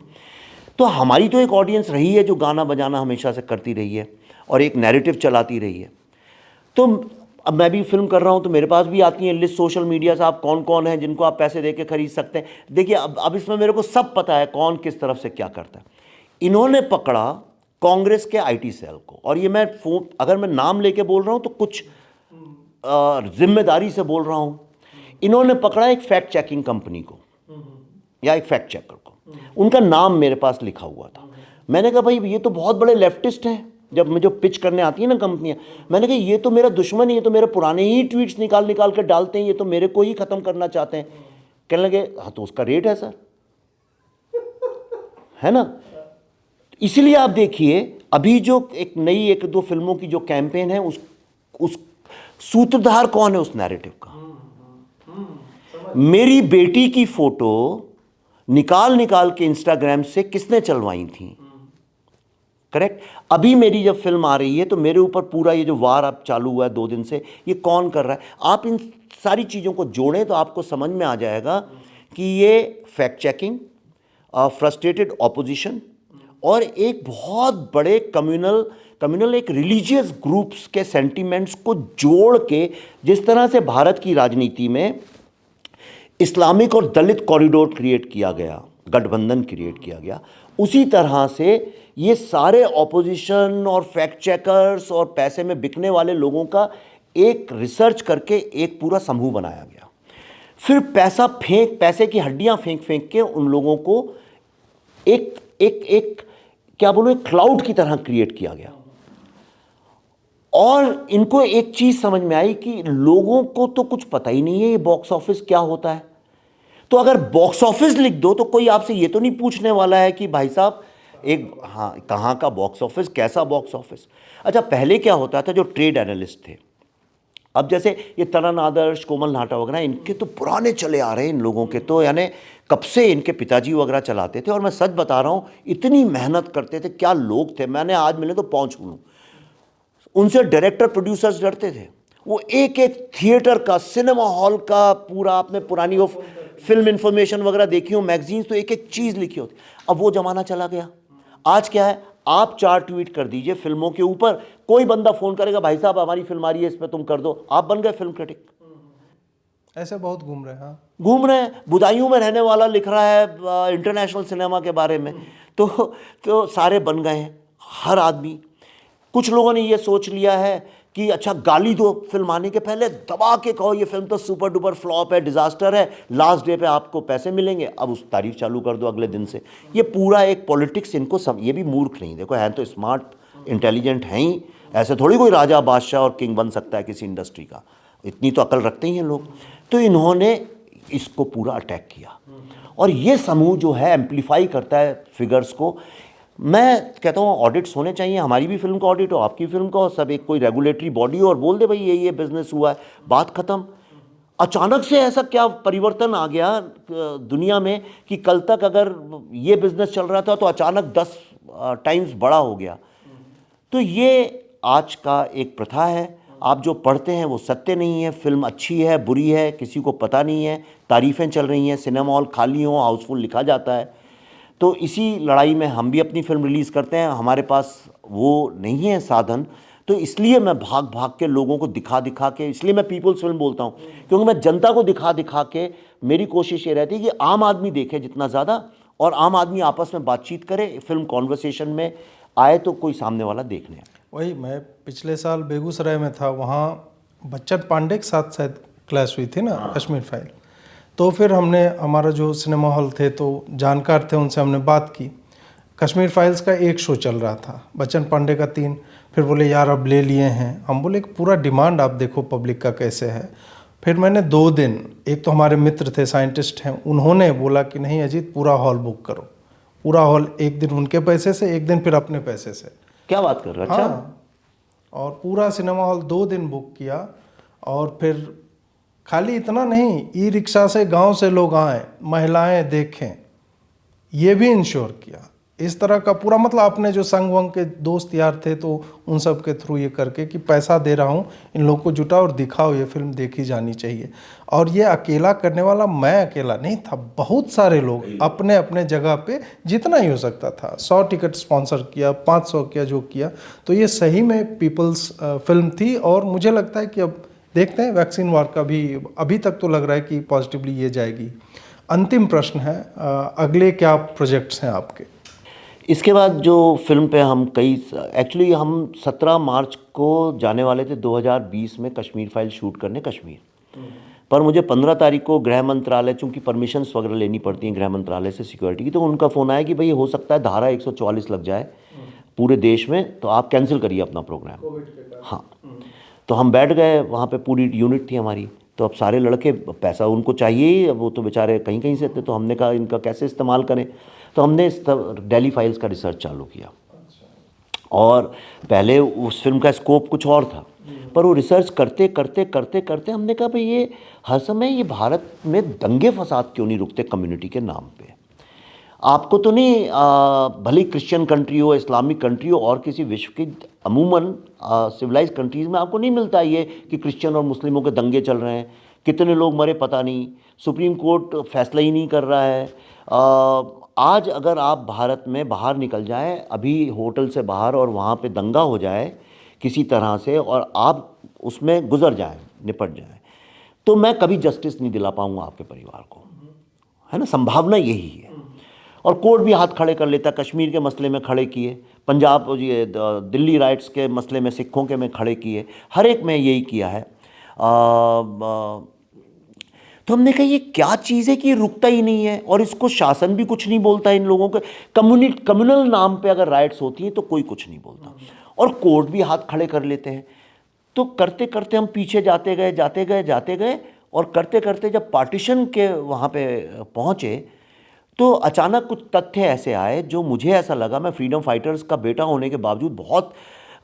तो हमारी तो एक ऑडियंस रही है जो गाना बजाना हमेशा से करती रही है और एक नैरेटिव चलाती रही है। तो अब मैं भी फिल्म कर रहा हूँ तो मेरे पास भी आती हैं लिस्ट सोशल मीडिया से, आप कौन कौन है जिनको आप पैसे दे के खरीद सकते हैं। देखिए, अब इसमें मेरे को सब पता है कौन किस तरफ से क्या करता है। इन्होंने पकड़ा कांग्रेस के आईटी सेल को, और ये मैं अगर मैं नाम लेके बोल रहा हूँ तो कुछ जिम्मेदारी से बोल रहा हूँ। इन्होंने पकड़ा एक फैक्ट चेकिंग कंपनी को या एक फैक्ट चेकर को, उनका नाम मेरे पास लिखा हुआ था। मैंने कहा भाई ये तो बहुत बड़े लेफ्टिस्ट हैं। जब मुझे पिच करने आती है ना कंपनियां, मैंने कहा ये तो मेरा दुश्मन है, ये तो मेरे पुराने ही ट्वीट्स निकाल निकाल कर डालते हैं, ये तो मेरे को ही ख़त्म करना चाहते हैं। कहने लगे हाँ तो उसका रेट है सर, है ना। इसीलिए आप देखिए अभी जो एक नई 1-2 फिल्मों की जो कैंपेन है, उस सूत्रधार कौन है उस नैरेटिव का? मेरी बेटी की फोटो निकाल निकाल के इंस्टाग्राम से किसने चलवाई थी? करेक्ट। अभी मेरी जब फिल्म आ रही है तो मेरे ऊपर पूरा ये जो वार अब चालू हुआ है 2 दिन से, ये कौन कर रहा है? आप इन सारी चीज़ों को जोड़ें तो आपको समझ में आ जाएगा कि ये फैक्ट चेकिंग, फ्रस्ट्रेटेड ऑपोजिशन और एक बहुत बड़े कम्युनल एक रिलीजियस ग्रुप्स के सेंटिमेंट्स को जोड़ के, जिस तरह से भारत की राजनीति में इस्लामिक और दलित कॉरिडोर क्रिएट किया गया, गठबंधन क्रिएट किया गया, उसी तरह से ये सारे ऑपोजिशन और फैक्ट चेकर्स और पैसे में बिकने वाले लोगों का एक रिसर्च करके एक पूरा समूह बनाया गया। फिर पैसे की हड्डियां फेंक फेंक के उन लोगों को एक क्या बोलूं, एक क्लाउड की तरह क्रिएट किया गया। और इनको एक चीज समझ में आई कि लोगों को तो कुछ पता ही नहीं है ये बॉक्स ऑफिस क्या होता है। तो अगर बॉक्स ऑफिस लिख दो तो कोई आपसे ये तो नहीं पूछने वाला है कि भाई साहब एक, हाँ, कहाँ का बॉक्स ऑफिस, कैसा बॉक्स ऑफिस। अच्छा, पहले क्या होता था, जो ट्रेड एनालिस्ट थे, अब जैसे ये तरण आदर्श, कोमल नाहटा वगैरह, इनके तो पुराने चले आ रहे हैं इन लोगों के, तो यानी कब से इनके पिताजी वगैरह चलाते थे। और मैं सच बता रहा हूँ, इतनी मेहनत करते थे, क्या लोग थे। मैंने आज मिले तो पहुँच लूँ, उनसे डायरेक्टर प्रोड्यूसर्स डरते थे। वो एक एक थिएटर का, सिनेमा हॉल का पूरा, आपने पुरानी वो फिल्म इंफॉर्मेशन वगैरह देखी हो, मैगजीन्स, तो एक एक चीज़ लिखी होती। अब वो ज़माना चला गया। आज क्या है, आप 4 ट्वीट कर दीजिए फिल्मों के ऊपर, कोई बंदा फ़ोन करेगा, भाई साहब हमारी फिल्म आ रही है, इस पर तुम कर दो, आप बन गए फिल्म क्रिटिक। ऐसे बहुत घूम रहे हैं। हाँ, घूम रहे हैं, बुदायूं में रहने वाला लिख रहा है इंटरनेशनल सिनेमा के बारे में, तो सारे बन गए हैं, हर आदमी। कुछ लोगों ने ये सोच लिया है कि अच्छा गाली दो फिल्म आने के पहले, दबा के कहो ये फिल्म तो सुपर डुपर फ्लॉप है, डिजास्टर है, लास्ट डे पे आपको पैसे मिलेंगे, अब उस तारीफ चालू कर दो अगले दिन से। ये पूरा एक पॉलिटिक्स इनको ये भी मूर्ख नहीं, देखो हैं तो स्मार्ट इंटेलिजेंट हैं ही, ऐसे थोड़ी कोई राजा बादशाह और किंग बन सकता है किसी इंडस्ट्री का, इतनी तो अकल रखते ही हैं लोग। तो इन्होंने इसको पूरा अटैक किया, और ये समूह जो है एम्पलीफाई करता है फिगर्स को। मैं कहता हूँ ऑडिट्स होने चाहिए, हमारी भी फिल्म का ऑडिट हो, आपकी फिल्म का हो, सब एक कोई रेगुलेटरी बॉडी हो और बोल दे भाई ये बिजनेस हुआ है, बात ख़त्म। अचानक से ऐसा क्या परिवर्तन आ गया दुनिया में कि कल तक अगर ये बिजनेस चल रहा था तो अचानक 10 टाइम्स बड़ा हो गया। तो ये आज का एक प्रथा है, आप जो पढ़ते हैं वो सत्य नहीं है। फिल्म अच्छी है, बुरी है, किसी को पता नहीं है, तारीफ़ें चल रही हैं, सिनेमा हॉल खाली हो, हाउसफुल लिखा जाता है। तो इसी लड़ाई में हम भी अपनी फिल्म रिलीज़ करते हैं, हमारे पास वो नहीं है साधन, तो इसलिए मैं भाग भाग के लोगों को दिखा दिखा के, इसलिए मैं पीपल्स फिल्म बोलता हूँ, क्योंकि मैं जनता को दिखा दिखा के, मेरी कोशिश ये रहती है कि आम आदमी देखे जितना ज़्यादा, और आम आदमी आपस में बातचीत करे, फिल्म कॉन्वर्सेशन में आए तो कोई सामने वाला देखने आए। वही मैं पिछले साल बेगूसराय में था, वहाँ बच्चन पांडे के साथ शायद क्लैश हुई थी ना, कश्मीर फाइल। तो फिर हमने, हमारा जो सिनेमा हॉल थे तो जानकार थे, उनसे हमने बात की। कश्मीर फाइल्स का एक शो चल रहा था, बच्चन पांडे का 3। फिर बोले यार अब ले लिए हैं। हम बोले कि पूरा डिमांड आप देखो पब्लिक का कैसे है। फिर मैंने 2 दिन, एक तो हमारे मित्र थे साइंटिस्ट हैं, उन्होंने बोला कि नहीं अजीत पूरा हॉल बुक करो, पूरा हॉल, एक दिन उनके पैसे से, एक दिन फिर अपने पैसे से। क्या बात कर रहे हो? अच्छा। हाँ, और पूरा सिनेमा हॉल 2 दिन बुक किया। और फिर खाली इतना नहीं, ई रिक्शा से गांव से लोग आए, महिलाएं देखें, ये भी इंश्योर किया। इस तरह का पूरा, मतलब अपने जो संग वंग के दोस्त यार थे तो उन सब के थ्रू ये करके कि पैसा दे रहा हूँ, इन लोग को जुटाओ और दिखाओ, ये फिल्म देखी जानी चाहिए। और ये अकेला करने वाला मैं अकेला नहीं था, बहुत सारे लोग अपने अपने जगह पे जितना ही हो सकता था, 100 टिकट स्पॉन्सर किया, 500 किया, जो किया। तो ये सही में पीपल्स फिल्म थी। और मुझे लगता है कि अब देखते हैं वैक्सीन वार का भी, अभी तक तो लग रहा है कि पॉजिटिवली ये जाएगी। अंतिम प्रश्न है, अगले क्या प्रोजेक्ट्स हैं आपके? इसके बाद जो फिल्म पे हम एक्चुअली हम 17 मार्च को जाने वाले थे 2020 में कश्मीर फाइल शूट करने कश्मीर, पर मुझे 15 तारीख को गृह मंत्रालय, चूँकि परमिशंस वगैरह लेनी पड़ती हैं गृह मंत्रालय से सिक्योरिटी की, तो उनका फ़ोन आया कि भाई हो सकता है धारा 144 लग जाए पूरे देश में, तो आप कैंसिल करिए अपना प्रोग्राम। हाँ, तो हम बैठ गए, वहाँ पे पूरी यूनिट थी हमारी। तो अब सारे लड़के, पैसा उनको चाहिए ही, अब वो तो बेचारे कहीं कहीं से थे, तो हमने कहा इनका कैसे इस्तेमाल करें। तो हमने दिल्ली फाइल्स का रिसर्च चालू किया। और पहले उस फिल्म का स्कोप कुछ और था, पर वो रिसर्च करते करते करते करते हमने कहा भाई ये हर समय ये भारत में दंगे फसाद क्यों नहीं रुकते कम्युनिटी के नाम पे। आपको तो नहीं, भले क्रिश्चियन कंट्री हो, इस्लामिक कंट्री हो, और किसी विश्व की अमूमन सिविलाइज कंट्रीज़ में आपको नहीं मिलता ये कि क्रिश्चियन और मुस्लिमों के दंगे चल रहे हैं, कितने लोग मरे पता नहीं, सुप्रीम कोर्ट फैसला ही नहीं कर रहा है। आज अगर आप भारत में बाहर निकल जाएं, अभी होटल से बाहर, और वहाँ पे दंगा हो जाए किसी तरह से, और आप उसमें गुजर जाएं, निपट जाएं, तो मैं कभी जस्टिस नहीं दिला पाऊँगा आपके परिवार को, है ना, संभावना यही है। और कोर्ट भी हाथ खड़े कर लेता, कश्मीर के मसले में खड़े किए, पंजाब ये दिल्ली राइट्स के मसले में, सिखों के में खड़े किए, हर एक में यही किया है। तो हमने कहा ये क्या चीज़ है कि ये रुकता ही नहीं है, और इसको शासन भी कुछ नहीं बोलता इन लोगों के। कम्युनल नाम पे अगर राइट्स होती हैं तो कोई कुछ नहीं बोलता, और कोर्ट भी हाथ खड़े कर लेते हैं। तो करते करते हम पीछे जाते गए, और करते करते जब पार्टीशन के वहाँ पे पहुँचे, तो अचानक कुछ तथ्य ऐसे आए जो मुझे ऐसा लगा, मैं फ्रीडम फाइटर्स का बेटा होने के बावजूद बहुत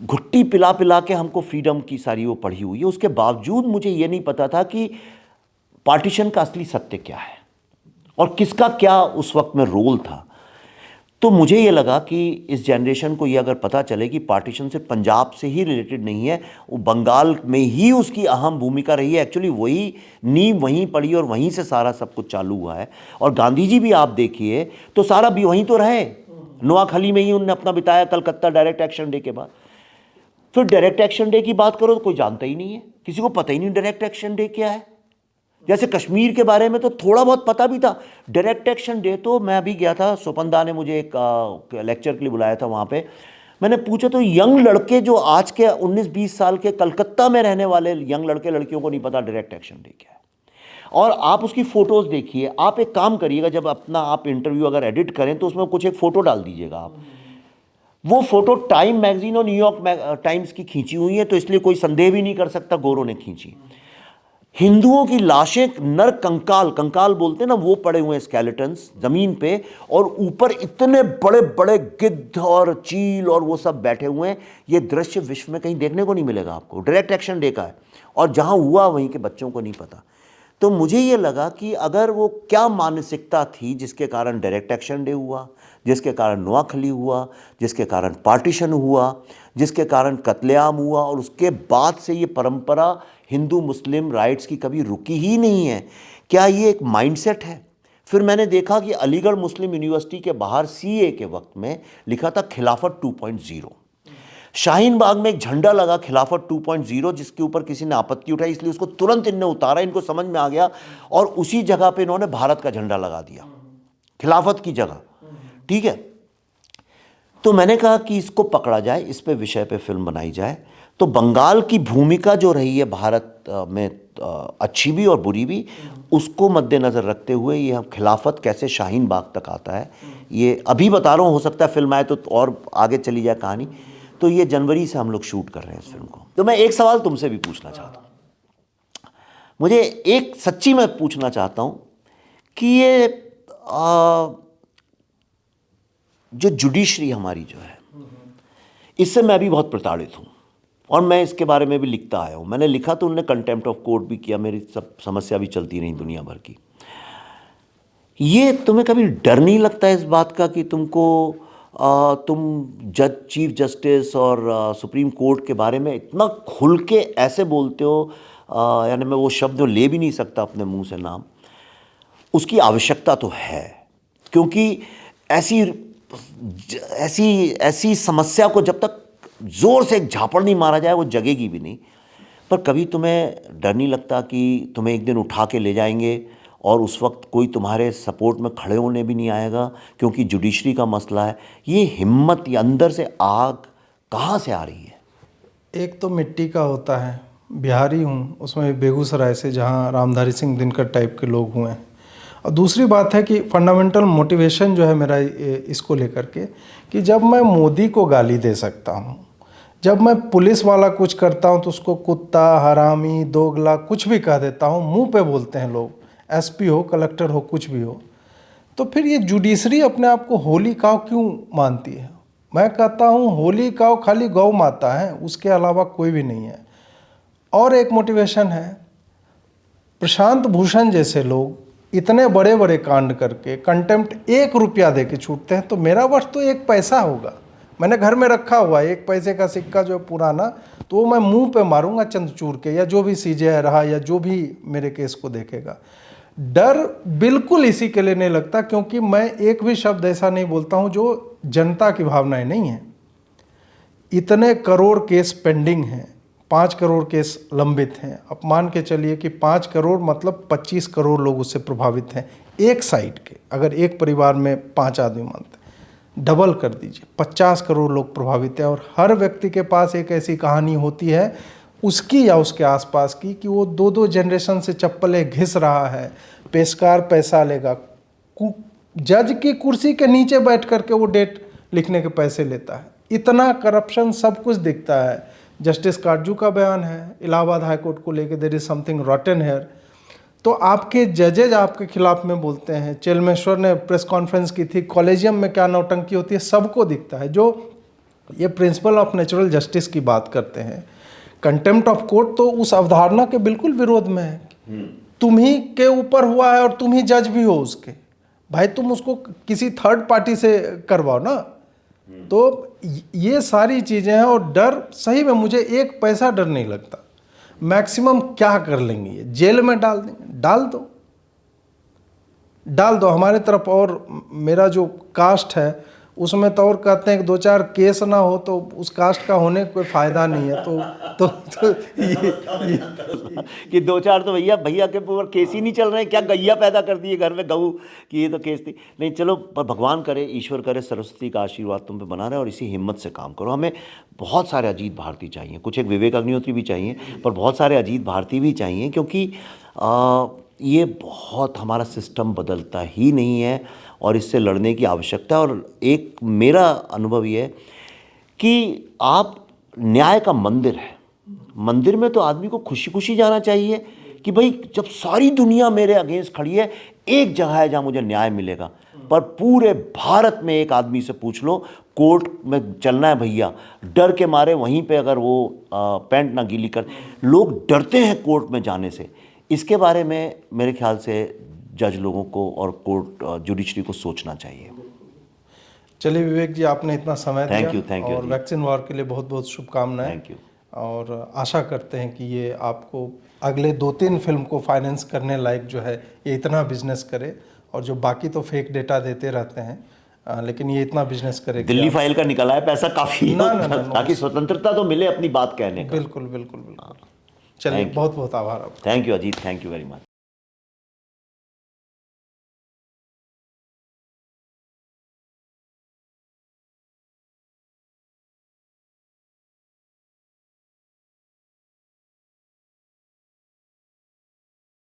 घुट्टी पिला पिला के हमको फ्रीडम की सारी वो पढ़ी हुई है, उसके बावजूद मुझे ये नहीं पता था कि पार्टीशन का असली सत्य क्या है और किसका क्या उस वक्त में रोल था। तो मुझे ये लगा कि इस जनरेशन को ये अगर पता चले कि पार्टीशन से पंजाब से ही रिलेटेड नहीं है, वो बंगाल में ही उसकी अहम भूमिका रही है, एक्चुअली वही नींव वहीं पड़ी और वहीं से सारा सब कुछ चालू हुआ है। और गांधी जी भी आप देखिए तो सारा भी वहीं तो रहे, नोआखली में ही उन्होंने अपना बिताया, कलकत्ता डायरेक्ट एक्शन डे के बाद। फिर डायरेक्ट एक्शन डे की बात करो तो कोई जानता ही नहीं है, किसी को पता ही नहीं डायरेक्ट एक्शन डे क्या है। जैसे कश्मीर के बारे में तो थोड़ा बहुत पता भी था, डायरेक्ट एक्शन डे तो मैं अभी गया था, सोपंदा ने मुझे एक लेक्चर के लिए बुलाया था, वहाँ पे मैंने पूछा तो यंग लड़के जो आज के 19-20 साल के कलकत्ता में रहने वाले यंग लड़के लड़कियों को नहीं पता डायरेक्ट एक्शन डे क्या है। और आप उसकी फ़ोटोज़ देखिए, आप एक काम करिएगा, जब अपना आप इंटरव्यू अगर एडिट करें तो उसमें कुछ एक फ़ोटो डाल दीजिएगा आप। वो फ़ोटो टाइम मैगजीन और न्यूयॉर्क टाइम्स की खींची हुई है, तो इसलिए कोई संदेह भी नहीं कर सकता गोरों ने खींची। हिंदुओं की लाशें, नर कंकाल, कंकाल बोलते हैं ना, वो पड़े हुए हैं स्केलेटन्स ज़मीन पे, और ऊपर इतने बड़े बड़े गिद्ध और चील और वो सब बैठे हुए हैं। ये दृश्य विश्व में कहीं देखने को नहीं मिलेगा आपको, डायरेक्ट एक्शन डे का है, और जहाँ हुआ वहीं के बच्चों को नहीं पता। तो मुझे ये लगा कि अगर वो क्या मानसिकता थी जिसके कारण डायरेक्ट एक्शन डे हुआ, जिसके कारण नोआखली हुआ, जिसके कारण पार्टीशन हुआ, जिसके कारण कत्लेआम हुआ, और उसके बाद से ये परंपरा हिंदू मुस्लिम राइट्स की कभी रुकी ही नहीं है, क्या ये एक माइंडसेट है? फिर मैंने देखा कि अलीगढ़ मुस्लिम यूनिवर्सिटी के बाहर सीए के वक्त में लिखा था खिलाफत 2.0। शाहीन बाग में एक झंडा लगा खिलाफत 2.0, जिसके ऊपर किसी ने आपत्ति उठाई, इसलिए उसको तुरंत इनने उतारा, इनको समझ में आ गया, और उसी जगह पे इन्होंने भारत का झंडा लगा दिया खिलाफत की जगह। ठीक है, तो मैंने कहा कि इसको पकड़ा जाए, इस पे विषय पे फिल्म बनाई जाए। तो बंगाल की भूमिका जो रही है भारत में, अच्छी भी और बुरी भी, उसको मद्देनज़र रखते हुए ये हम खिलाफत कैसे शाहीन बाग तक आता है, ये अभी बता रहा हूँ, हो सकता है फिल्म आए तो और आगे चली जाए कहानी। तो ये जनवरी से हम लोग शूट कर रहे हैं इस फिल्म को। तो मैं एक सवाल तुमसे भी पूछना चाहता हूँ, मुझे एक सच्ची मैं पूछना चाहता हूँ कि ये जो जुडिशरी हमारी जो है, इससे मैं भी बहुत प्रताड़ित हूँ, और मैं इसके बारे में भी लिखता आया हूँ। मैंने लिखा तो उन्होंने कंटेम्प्ट ऑफ कोर्ट भी किया, मेरी सब समस्या भी चलती रही दुनिया भर की। ये तुम्हें कभी डर नहीं लगता इस बात का कि तुम जज, चीफ जस्टिस और सुप्रीम कोर्ट के बारे में इतना खुल के ऐसे बोलते हो, यानी मैं वो शब्द ले भी नहीं सकता अपने मुंह से नाम, उसकी आवश्यकता तो है, क्योंकि ऐसी ऐसी ऐसी समस्या को जब तक ज़ोर से एक झापड़ नहीं मारा जाए वो जगेगी भी नहीं। पर कभी तुम्हें डर नहीं लगता कि तुम्हें एक दिन उठा के ले जाएंगे और उस वक्त कोई तुम्हारे सपोर्ट में खड़े होने भी नहीं आएगा, क्योंकि जुडिशरी का मसला है? ये हिम्मत या अंदर से आग कहाँ से आ रही है? एक तो मिट्टी का होता है, बिहारी हूँ, उसमें बेगूसराय से, जहाँ रामधारी सिंह दिनकर टाइप के लोग हुए हैं। और दूसरी बात है कि फंडामेंटल मोटिवेशन जो है मेरा इसको लेकर के, कि जब मैं मोदी को गाली दे सकता हूँ, जब मैं पुलिस वाला कुछ करता हूँ तो उसको कुत्ता, हरामी, दोगला कुछ भी कह देता हूँ, मुंह पे बोलते हैं लोग, एसपी हो, कलेक्टर हो, कुछ भी हो, तो फिर ये जुडिशरी अपने आप को होली काव क्यों मानती है? मैं कहता हूँ होली काव खाली गौ माता है, उसके अलावा कोई भी नहीं है। और एक मोटिवेशन है, प्रशांत भूषण जैसे लोग इतने बड़े बड़े कांड करके कंटेम्प्ट 1 रुपया दे के छूटते हैं, तो मेरा वर्ष तो 1 पैसा होगा, मैंने घर में रखा हुआ है 1 पैसे का सिक्का जो है पुराना, तो वो मैं मुंह पे मारूंगा चंद्रचूड़ के, या जो भी सीजे रहा या जो भी मेरे केस को देखेगा। डर बिल्कुल इसी के लिए नहीं लगता, क्योंकि मैं एक भी शब्द ऐसा नहीं बोलता हूं जो जनता की भावनाएं नहीं हैं। इतने करोड़ केस पेंडिंग हैं, 5 करोड़ केस लंबित हैं। अब मान के चलिए कि 5 करोड़ मतलब 25 करोड़ लोग उससे प्रभावित हैं एक साइड के। अगर एक परिवार में 5 आदमी मानते हैं, डबल कर दीजिए, 50 करोड़ लोग प्रभावित हैं। और हर व्यक्ति के पास एक ऐसी कहानी होती है उसकी या उसके आसपास की, कि वो 2-2 जनरेशन से चप्पलें घिस रहा है, पेशकार पैसा लेगा, जज की कुर्सी के नीचे बैठ करके वो डेट लिखने के पैसे लेता है। इतना करप्शन सब कुछ दिखता है। जस्टिस काटजू का बयान है इलाहाबाद हाई कोर्ट को लेकर, there is something rotten here. तो आपके जजेज आपके खिलाफ में बोलते हैं, चेलमेश्वर ने प्रेस कॉन्फ्रेंस की थी, कॉलेजियम में क्या नौटंकी होती है सबको दिखता है। जो ये प्रिंसिपल ऑफ नेचुरल जस्टिस की बात करते हैं, कंटेम्प्ट ऑफ कोर्ट तो उस अवधारणा के बिल्कुल विरोध में है। तुम ही के ऊपर हुआ है और तुम ही जज भी हो उसके, भाई तुम उसको किसी थर्ड पार्टी से करवाओ ना। तो ये सारी चीज़ें हैं, और डर सही में मुझे एक पैसा डर नहीं लगता। मैक्सिमम क्या कर लेंगे, ये जेल में डाल देंगे, डाल दो हमारे तरफ। और मेरा जो कास्ट है उसमें तो और कहते हैं कि 2-4 केस ना हो तो उस कास्ट का होने का कोई फ़ायदा नहीं है। तो ये कि 2-4 तो भैया के ऊपर केस ही नहीं चल रहे हैं, क्या गैया पैदा कर दिए घर में गऊ कि ये तो केस थी। नहीं चलो, पर भगवान करे, ईश्वर करे, सरस्वती का आशीर्वाद तुम पे बना रहे और इसी हिम्मत से काम करो। हमें बहुत सारे अजीत भारती चाहिए, कुछ एक विवेक अग्निहोत्री भी चाहिए, पर बहुत सारे अजीत भारती भी चाहिए, क्योंकि ये बहुत, हमारा सिस्टम बदलता ही नहीं है और इससे लड़ने की आवश्यकता है। और एक मेरा अनुभव ये है कि आप न्याय का मंदिर है, मंदिर में तो आदमी को खुशी खुशी जाना चाहिए कि भाई जब सारी दुनिया मेरे अगेंस्ट खड़ी है, एक जगह है जहाँ मुझे न्याय मिलेगा। पर पूरे भारत में एक आदमी से पूछ लो, कोर्ट में चलना है भैया, डर के मारे वहीं पे अगर वो पैंट ना गीली कर, लोग डरते हैं कोर्ट में जाने से। इसके बारे में मेरे ख्याल से जज लोगों को और कोर्ट जुडिशरी को सोचना चाहिए। चलिए विवेक जी, आपने इतना समय थैंक दिया यू और वैक्सीन वॉर के लिए बहुत बहुत शुभकामनाएं। Thank you. और आशा करते हैं कि ये आपको अगले 2-3 फिल्म को फाइनेंस करने लायक जो है ये इतना बिजनेस करे, और जो बाकी तो फेक डेटा देते रहते हैं लेकिन ये इतना बिजनेस करे। दिल्ली फाइल का निकला है पैसा काफ़ी, ताकि स्वतंत्रता तो मिले अपनी बात कहने का। बिल्कुल बिल्कुल बिल्कुल। चलिए, बहुत बहुत आभार आपका। Thank you Ajit, thank you very much.